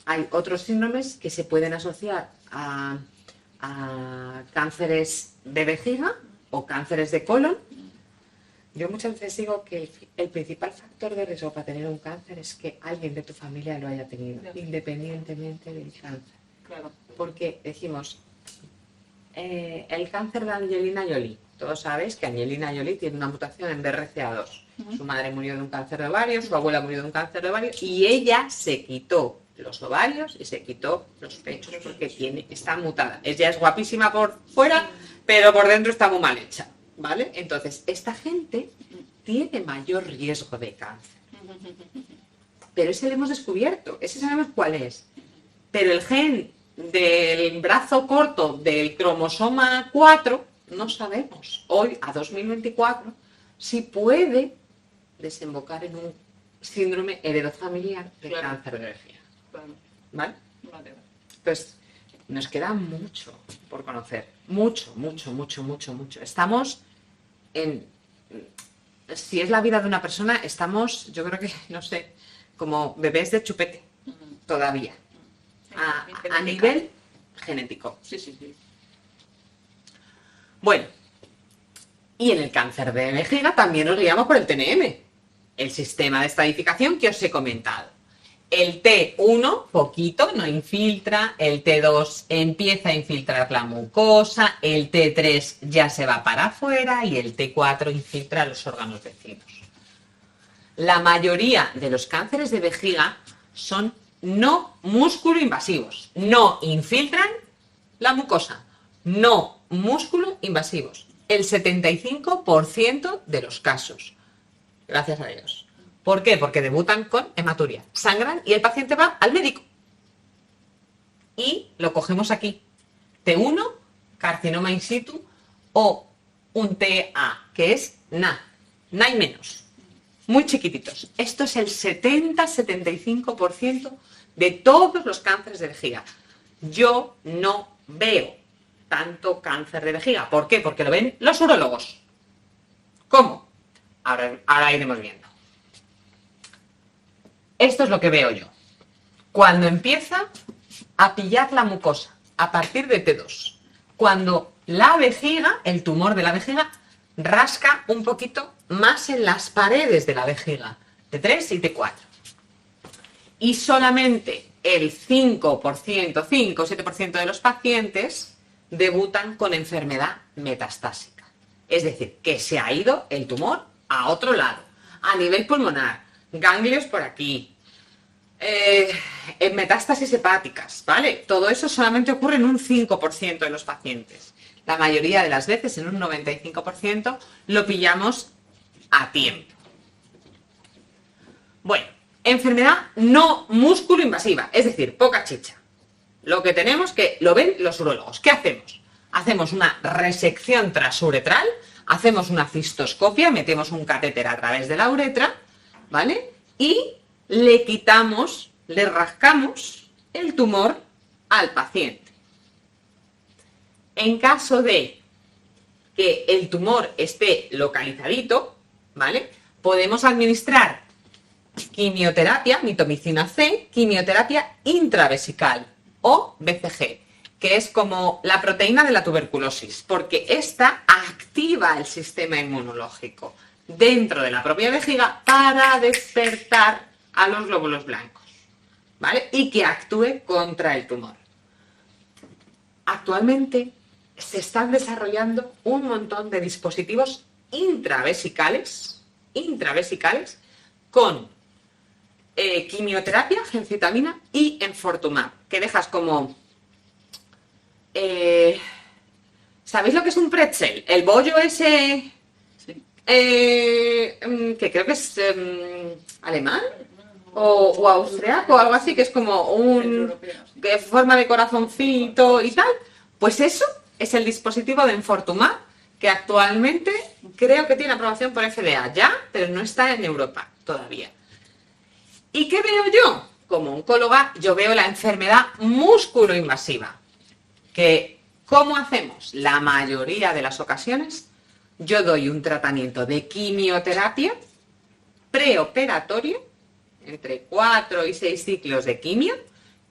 Hay otros síndromes que se pueden asociar a cánceres de vejiga o cánceres de colon. Yo muchas veces digo que el principal factor de riesgo para tener un cáncer es que alguien de tu familia lo haya tenido, independientemente del cáncer. Claro. Porque decimos, el cáncer de Angelina Jolie. Todos sabéis que Angelina Jolie tiene una mutación en BRCA2. Su madre murió de un cáncer de ovario, su abuela murió de un cáncer de ovario y ella se quitó los ovarios y se quitó los pechos porque está mutada. Ella es guapísima por fuera, pero por dentro está muy mal hecha, ¿vale? Entonces, esta gente tiene mayor riesgo de cáncer. Pero ese lo hemos descubierto, ese sabemos cuál es. Pero el gen del brazo corto del cromosoma 4 no sabemos hoy, a 2024, si puede desembocar en un síndrome heredofamiliar de Claro. cáncer de vejiga. Vale, ¿Vale? vale, vale. Pues nos queda mucho por conocer. Mucho. Estamos en... Si es la vida de una persona, estamos, yo creo que, no sé, como bebés de chupete, todavía. A nivel genético. Sí, sí, sí. Bueno, y en el cáncer de vejiga también nos guiamos por el TNM, el sistema de estadificación que os he comentado. El T1, poquito, no infiltra, el T2 empieza a infiltrar la mucosa, el T3 ya se va para afuera y el T4 infiltra los órganos vecinos. La mayoría de los cánceres de vejiga son no músculo-invasivos, no infiltran la mucosa, no músculo-invasivos. El 75% de los casos. Gracias a Dios. ¿Por qué? Porque debutan con hematuria. Sangran y el paciente va al médico. Y lo cogemos aquí. T1, carcinoma in situ, o un TA, que es NA. NA y menos. Muy chiquititos. Esto es el 70-75% de todos los cánceres de vejiga. Yo no veo tanto cáncer de vejiga. ¿Por qué? Porque lo ven los urólogos. ¿Cómo? Ahora iremos viendo. Esto es lo que veo yo. Cuando empieza a pillar la mucosa, a partir de T2. Cuando la vejiga, el tumor de la vejiga, rasca un poquito más en las paredes de la vejiga, T3 y T4. Y solamente el 5%, 5-7% de los pacientes debutan con enfermedad metastásica. Es decir, que se ha ido el tumor a otro lado, a nivel pulmonar, ganglios por aquí, en metástasis hepáticas, ¿vale? Todo eso solamente ocurre en un 5% de los pacientes. La mayoría de las veces, en un 95%, lo pillamos a tiempo. Bueno, enfermedad no músculo invasiva, es decir, poca chicha. Lo que tenemos que lo ven los urólogos. ¿Qué hacemos? Hacemos una resección transuretral, hacemos una cistoscopia, metemos un catéter a través de la uretra, ¿vale? Y le quitamos, le rascamos el tumor al paciente. En caso de que el tumor esté localizadito, ¿vale? Podemos administrar quimioterapia, mitomicina C, quimioterapia intravesical o BCG, que es como la proteína de la tuberculosis, porque esta activa el sistema inmunológico dentro de la propia vejiga para despertar a los glóbulos blancos, ¿vale? Y que actúe contra el tumor. Actualmente se están desarrollando un montón de dispositivos intravesicales con quimioterapia, gencitabina y enfortumab, que dejas como... ¿sabéis lo que es un pretzel? El bollo ese... Sí. que creo que es alemán o austriaco o algo así, que es como que forma de corazoncito y tal. Pues eso es el dispositivo de enfortumab, que actualmente creo que tiene aprobación por FDA ya, pero no está en Europa todavía. ¿Y qué veo yo? Como oncóloga, yo veo la enfermedad músculo-invasiva, que ¿cómo hacemos? La mayoría de las ocasiones yo doy un tratamiento de quimioterapia preoperatorio, entre 4 y 6 ciclos de quimio,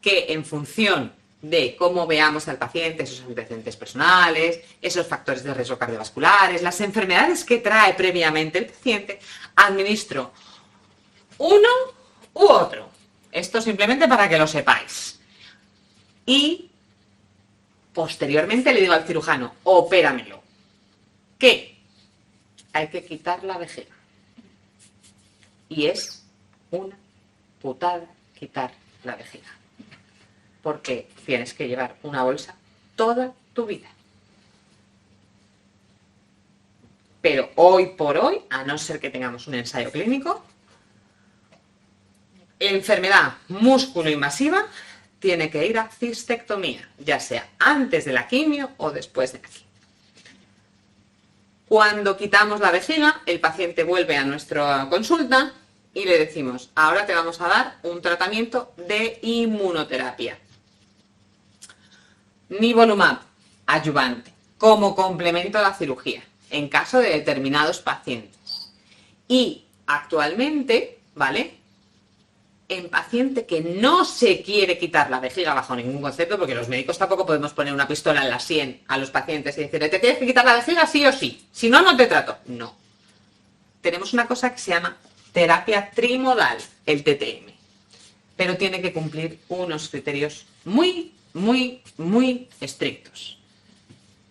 que en función de cómo veamos al paciente, esos antecedentes personales, esos factores de riesgo cardiovasculares, las enfermedades que trae previamente el paciente, administro uno u otro. Esto simplemente para que lo sepáis. Y posteriormente le digo al cirujano, opéramelo. ¿Qué? Hay que quitar la vejiga. Y es una putada quitar la vejiga. Porque tienes que llevar una bolsa toda tu vida. Pero hoy por hoy, a no ser que tengamos un ensayo clínico, enfermedad músculo-invasiva tiene que ir a cistectomía, ya sea antes de la quimio o después de la quimio. Cuando quitamos la vejiga, el paciente vuelve a nuestra consulta y le decimos, ahora te vamos a dar un tratamiento de inmunoterapia. Nivolumab, adyuvante, como complemento a la cirugía, en caso de determinados pacientes. Y actualmente, ¿vale?, en paciente que no se quiere quitar la vejiga bajo ningún concepto, porque los médicos tampoco podemos poner una pistola en la sien a los pacientes y decirle, ¿te tienes que quitar la vejiga sí o sí? Si no, no te trato. No. Tenemos una cosa que se llama terapia trimodal, el TTM. Pero tiene que cumplir unos criterios muy, muy, muy estrictos.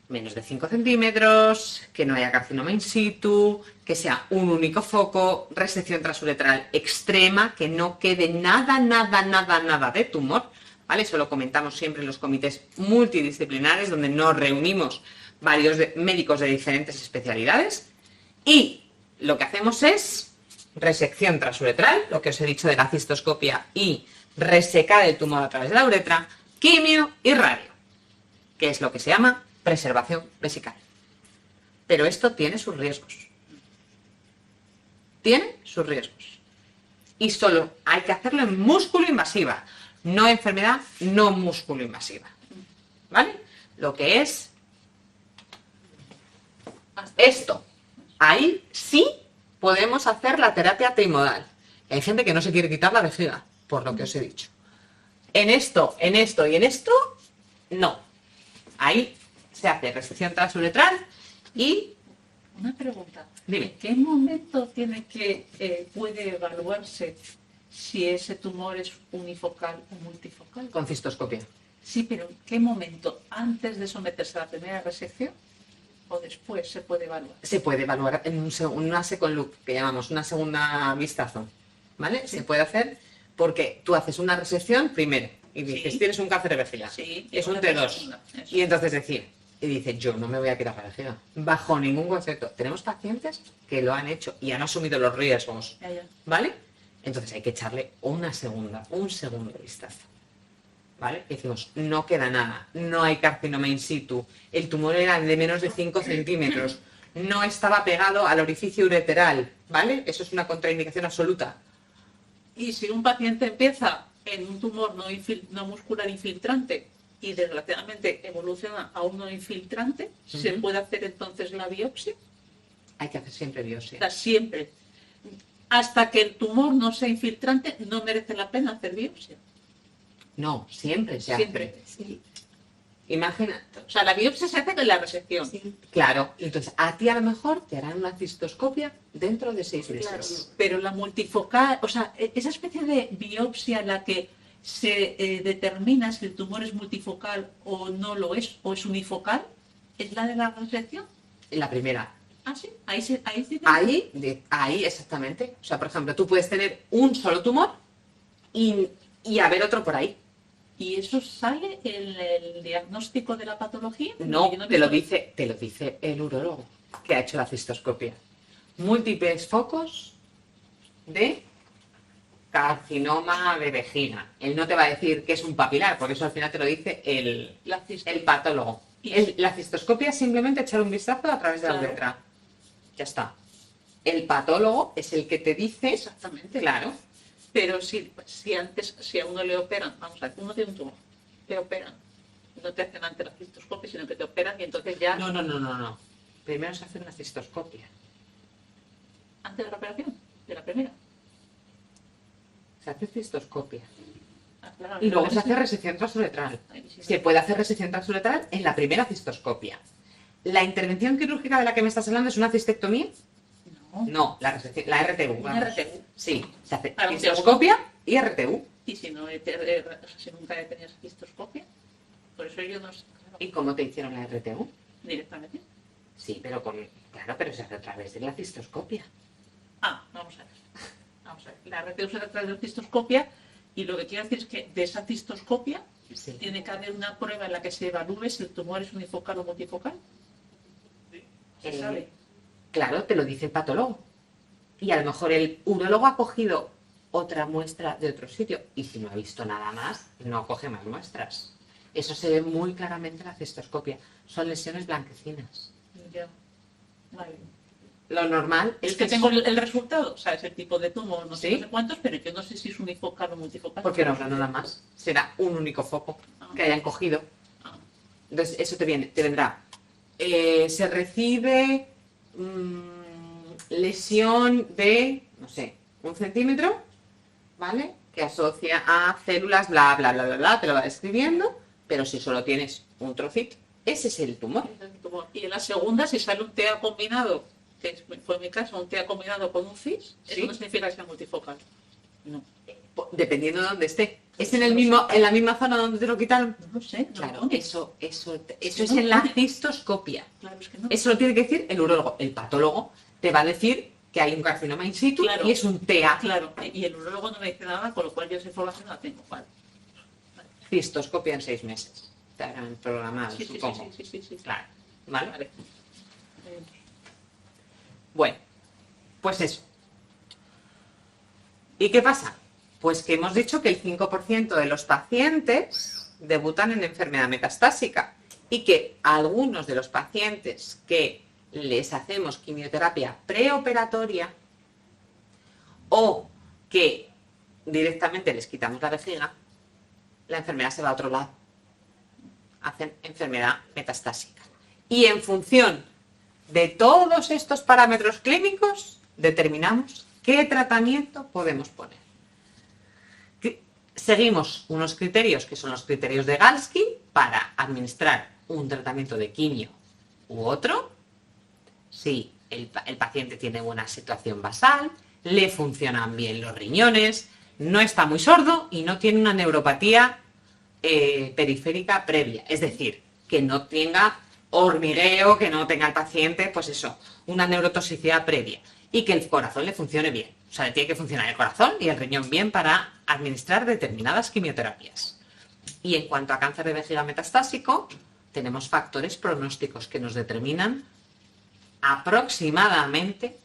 Menos de 5 centímetros, que no haya carcinoma in situ, que sea un único foco, resección transuretral extrema, que no quede nada, nada, nada, nada de tumor, ¿vale? Eso lo comentamos siempre en los comités multidisciplinares, donde nos reunimos varios médicos de diferentes especialidades, y lo que hacemos es resección transuretral, lo que os he dicho de la cistoscopia y resecar el tumor a través de la uretra, quimio y radio, que es lo que se llama preservación vesical. Pero esto tiene sus riesgos. Tiene sus riesgos. Y solo hay que hacerlo en músculo invasiva, no enfermedad no músculo invasiva. ¿Vale? Lo que es esto. Ahí sí podemos hacer la terapia trimodal. Hay gente que no se quiere quitar la vejiga, por lo que os he dicho. En esto y en esto, no. Ahí se hace resección transuretral y... Una pregunta. Dime. ¿En qué momento puede evaluarse si ese tumor es unifocal o multifocal? Con cistoscopia. Sí, pero ¿en qué momento? ¿Antes de someterse a la primera resección o después se puede evaluar? Se puede evaluar en una second look, que llamamos una segunda vistazo. ¿Vale? Sí. Se puede hacer porque tú haces una resección primero y dices, tienes un cáncer de vejiga. Sí, es un T2. Y entonces y dice, yo no me voy a quitar la vejiga. Bajo ningún concepto. Tenemos pacientes que lo han hecho y han asumido los riesgos. Ya. ¿Vale? Entonces hay que echarle un segundo vistazo. ¿Vale? Y decimos, no queda nada, no hay carcinoma in situ, el tumor era de menos de 5 centímetros, no estaba pegado al orificio ureteral, ¿vale? Eso es una contraindicación absoluta. Y si un paciente empieza en un tumor no muscular infiltrante y desgraciadamente evoluciona a un no infiltrante, ¿se puede hacer entonces la biopsia? Hay que hacer siempre biopsia. O sea, siempre. Hasta que el tumor no sea infiltrante, no merece la pena hacer biopsia. No, siempre se Siempre. hace. Sí, Imagina, o sea, la biopsia se hace con la resección. sí. Claro, entonces a ti a lo mejor te harán una cistoscopia dentro de 6 meses. Claro, pero la multifocal, o sea, esa especie de biopsia en la que se determina si el tumor es multifocal o no lo es, o es unifocal, ¿es la de la resección? La primera. Ah, sí, ahí sí. Ahí exactamente. O sea, por ejemplo, tú puedes tener un solo tumor y haber otro por ahí. ¿Y eso sale en el diagnóstico de la patología? No, Porque yo te lo he visto- dice el urólogo que ha hecho la cistoscopia. Múltiples focos de carcinoma de vejiga. Él no te va a decir que es un papilar, porque eso al final te lo dice el patólogo. La cistoscopia es simplemente echar un vistazo a través de la Claro. uretra. Ya está. El patólogo es el que te dice... Exactamente. Claro. Pero si a uno le operan, vamos a ver, uno tiene un tumor, le operan, no te hacen antes la cistoscopia, sino que te operan y entonces ya, No. Primero se hace una cistoscopia. antes de la operación, de la primera. Se hace cistoscopia. Ah, claro, Y luego se entonces- hace resección transuretral. Ay, sí, Se puede hacer resección transuretral en la primera cistoscopia. ¿La intervención quirúrgica de la que me estás hablando es una cistectomía? No. No, la RTU. Una vamos. RTU. Sí, se hace Para un cistoscopia y RTU. Y si no, si nunca he tenido cistoscopia, por eso yo no sé, claro, ¿Y cómo te hicieron la RTU? directamente. Sí, pero claro, pero se hace a través de la cistoscopia. Vamos a ver. Vamos a ver. La RTU se hace a través de la cistoscopia y lo que quiero decir es que de esa cistoscopia Sí. tiene que haber una prueba en la que se evalúe si el tumor es unifocal o multifocal. Se Eh, sabe. Claro, te lo dice el patólogo. Y a lo mejor el urólogo ha cogido otra muestra de otro sitio. Y si no ha visto nada más, no coge más muestras. Eso se ve muy claramente en la cistoscopia. Son lesiones blanquecinas. Ya. Vale. Lo normal Es que tengo el resultado, o sea, es el tipo de tumor, no sé, ¿Sí? no sé cuántos, pero yo no sé si es unifocal o multifocal. Porque no habrá nada más. Será un único foco que hayan cogido. Ah. Entonces, eso te vendrá. Se recibe lesión de, no sé, 1 centímetro, ¿vale? Que asocia a células, bla, bla, bla, bla, bla, te lo va describiendo, pero si solo tienes un trocito, ese es el tumor. Y en la segunda, si sale un TEA combinado, que fue mi caso, un TEA combinado con un FIS, Sí. eso no significa que sea multifocal. No. Dependiendo de dónde esté. ¿Es en la misma zona donde te lo quitaron? No lo sé, no Claro, lo sé. eso es no en la pone. cistoscopia. Claro, es que no. Eso lo tiene que decir el urólogo. El patólogo te va a decir que hay un carcinoma in situ Claro. y es un TEA. Claro, y el urólogo no me dice nada, con lo cual yo esa información la tengo. Vale. Cistoscopia en 6 meses. Te habrán programado, Sí, sí, sí, supongo. sí. Claro, ¿vale? Vale. Bueno, pues eso. ¿Y qué pasa? Pues que hemos dicho que el 5% de los pacientes debutan en enfermedad metastásica y que algunos de los pacientes que les hacemos quimioterapia preoperatoria o que directamente les quitamos la vejiga, la enfermedad se va a otro lado. Hacen enfermedad metastásica. Y en función de todos estos parámetros clínicos, determinamos qué tratamiento podemos poner. Seguimos unos criterios que son los criterios de Galsky para administrar un tratamiento de quimio u otro. Si el paciente tiene buena situación basal, le funcionan bien los riñones, no está muy sordo y no tiene una neuropatía periférica previa. Es decir, que no tenga hormigueo, que no tenga el paciente, pues eso, una neurotoxicidad previa. Y que el corazón le funcione bien. O sea, le tiene que funcionar el corazón y el riñón bien para administrar determinadas quimioterapias. Y en cuanto a cáncer de vejiga metastásico, tenemos factores pronósticos que nos determinan aproximadamente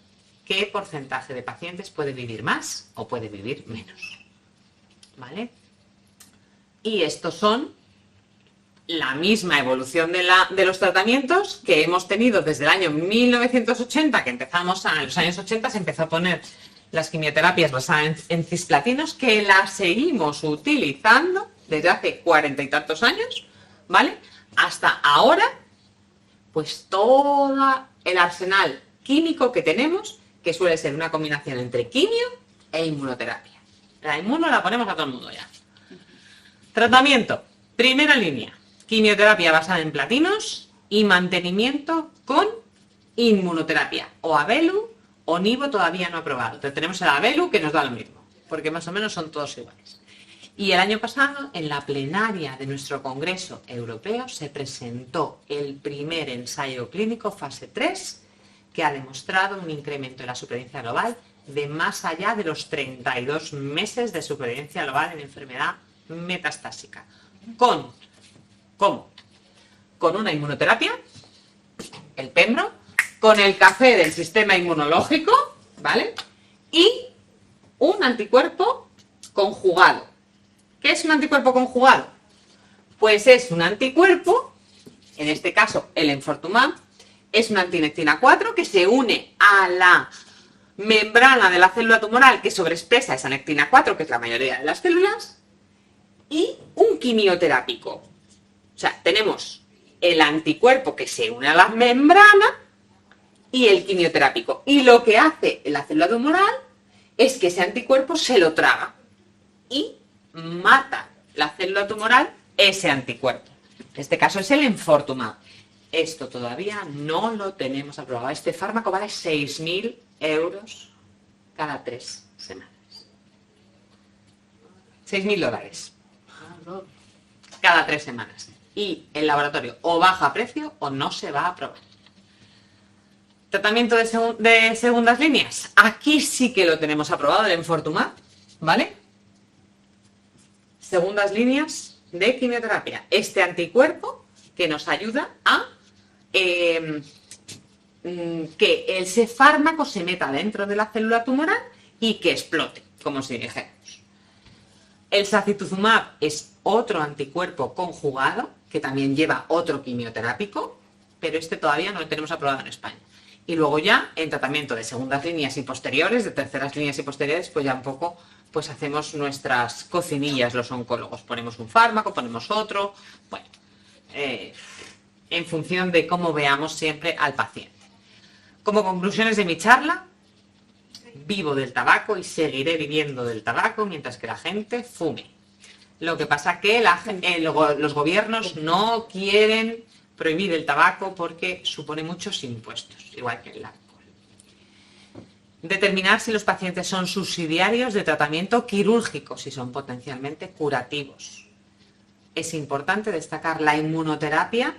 qué porcentaje de pacientes puede vivir más o puede vivir menos. ¿Vale? Y estos son la misma evolución de los tratamientos que hemos tenido desde el año 1980, que empezamos en los años 80, se empezó a poner las quimioterapias basadas en cisplatinos, que las seguimos utilizando desde hace 40 y tantos años, ¿vale? Hasta ahora, pues todo el arsenal químico que tenemos, que suele ser una combinación entre quimio e inmunoterapia. La inmuno la ponemos a todo el mundo ya. Tratamiento, primera línea, quimioterapia basada en platinos y mantenimiento con inmunoterapia, o Abelu o Nivo todavía no aprobado. Entonces tenemos el Abelu que nos da lo mismo, porque más o menos son todos iguales. Y el año pasado, en la plenaria de nuestro Congreso Europeo, se presentó el primer ensayo clínico fase 3 que ha demostrado un incremento en la supervivencia global de más allá de los 32 meses de supervivencia global en enfermedad metastásica. ¿Cómo? Con una inmunoterapia, el Pembro, con el café del sistema inmunológico, ¿vale? Y un anticuerpo conjugado. ¿Qué es un anticuerpo conjugado? Pues es un anticuerpo, en este caso el enfortumab, es una antinectina 4 que se une a la membrana de la célula tumoral que sobreexpresa esa nectina 4, que es la mayoría de las células, y un quimioterápico. O sea, tenemos el anticuerpo que se une a la membrana y el quimioterápico. Y lo que hace la célula tumoral es que ese anticuerpo se lo traga y mata la célula tumoral ese anticuerpo. En este caso es el enfortumab. Esto todavía no lo tenemos aprobado. Este fármaco vale 6.000 euros cada 3 semanas. 6.000 dólares cada 3 semanas. Y el laboratorio o baja precio o no se va a aprobar. Tratamiento de segundas líneas. Aquí sí que lo tenemos aprobado, el enfortumab, ¿vale? Segundas líneas de quimioterapia. Este anticuerpo que nos ayuda a que ese fármaco se meta dentro de la célula tumoral y que explote, como si dijéramos. El sacituzumab es otro anticuerpo conjugado que también lleva otro quimioterápico, pero este todavía no lo tenemos aprobado en España. Y luego ya, en tratamiento de segundas líneas y posteriores, de terceras líneas y posteriores, pues ya un poco pues hacemos nuestras cocinillas los oncólogos. Ponemos un fármaco, ponemos otro, bueno, en función de cómo veamos siempre al paciente. Como conclusiones de mi charla, vivo del tabaco y seguiré viviendo del tabaco mientras que la gente fume. Lo que pasa es que los gobiernos no quieren prohibir el tabaco porque supone muchos impuestos, igual que el alcohol. Determinar si los pacientes son subsidiarios de tratamiento quirúrgico, si son potencialmente curativos. Es importante destacar la inmunoterapia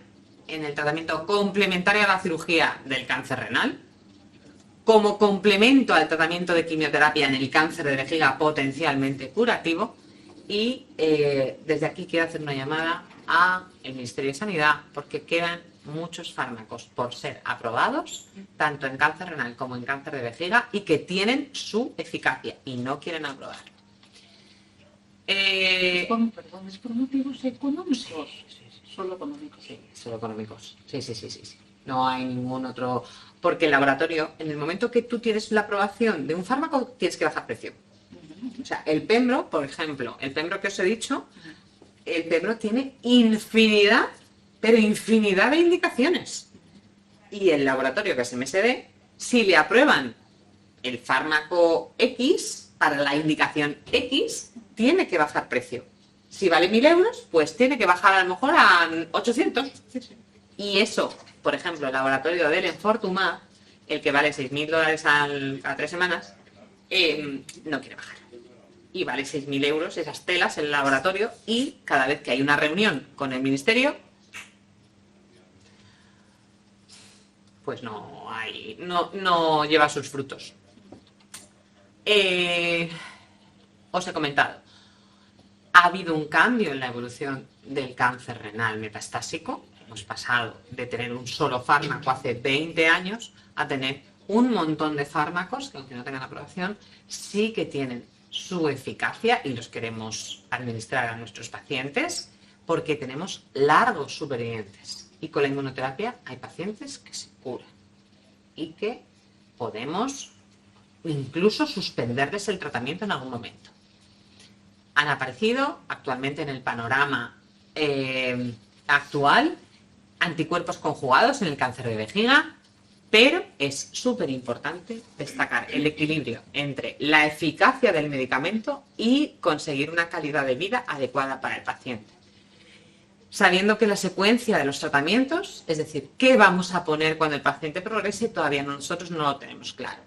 en el tratamiento complementario a la cirugía del cáncer renal, como complemento al tratamiento de quimioterapia en el cáncer de vejiga potencialmente curativo. Y desde aquí quiero hacer una llamada al Ministerio de Sanidad porque quedan muchos fármacos por ser aprobados, tanto en cáncer renal como en cáncer de vejiga, y que tienen su eficacia y no quieren aprobar. Perdón, ¿es por motivos económicos? Solo económicos. Sí, solo económicos. Sí. No hay ningún otro... Porque el laboratorio, en el momento que tú tienes la aprobación de un fármaco, tienes que bajar precio. O sea, el Pembro, por ejemplo, el Pembro que os he dicho, el Pembro tiene infinidad, pero infinidad de indicaciones. Y el laboratorio que es MSD, si le aprueban el fármaco X para la indicación X, tiene que bajar precio. Si vale 1.000 euros, pues tiene que bajar a lo mejor a 800. Y eso, por ejemplo, el laboratorio del Enfortumab, el que vale $6.000 a 3 semanas, no quiere bajar. Y vale 6.000 euros esas telas en el laboratorio, y cada vez que hay una reunión con el ministerio, pues no lleva sus frutos. Os he comentado, ha habido un cambio en la evolución del cáncer renal metastásico. Hemos pasado de tener un solo fármaco hace 20 años a tener un montón de fármacos que, aunque no tengan aprobación, sí que tienen su eficacia y los queremos administrar a nuestros pacientes porque tenemos largos supervivientes. Y con la inmunoterapia hay pacientes que se curan y que podemos incluso suspenderles el tratamiento en algún momento. Han aparecido actualmente en el panorama actual anticuerpos conjugados en el cáncer de vejiga, pero es súper importante destacar el equilibrio entre la eficacia del medicamento y conseguir una calidad de vida adecuada para el paciente. Sabiendo que la secuencia de los tratamientos, es decir, qué vamos a poner cuando el paciente progrese, todavía nosotros no lo tenemos claro.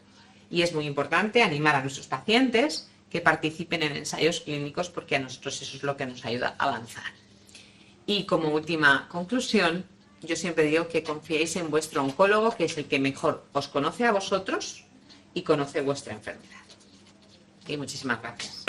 Y es muy importante animar a nuestros pacientes que participen en ensayos clínicos porque a nosotros eso es lo que nos ayuda a avanzar. Y como última conclusión, yo siempre digo que confiéis en vuestro oncólogo, que es el que mejor os conoce a vosotros y conoce vuestra enfermedad. Y muchísimas gracias.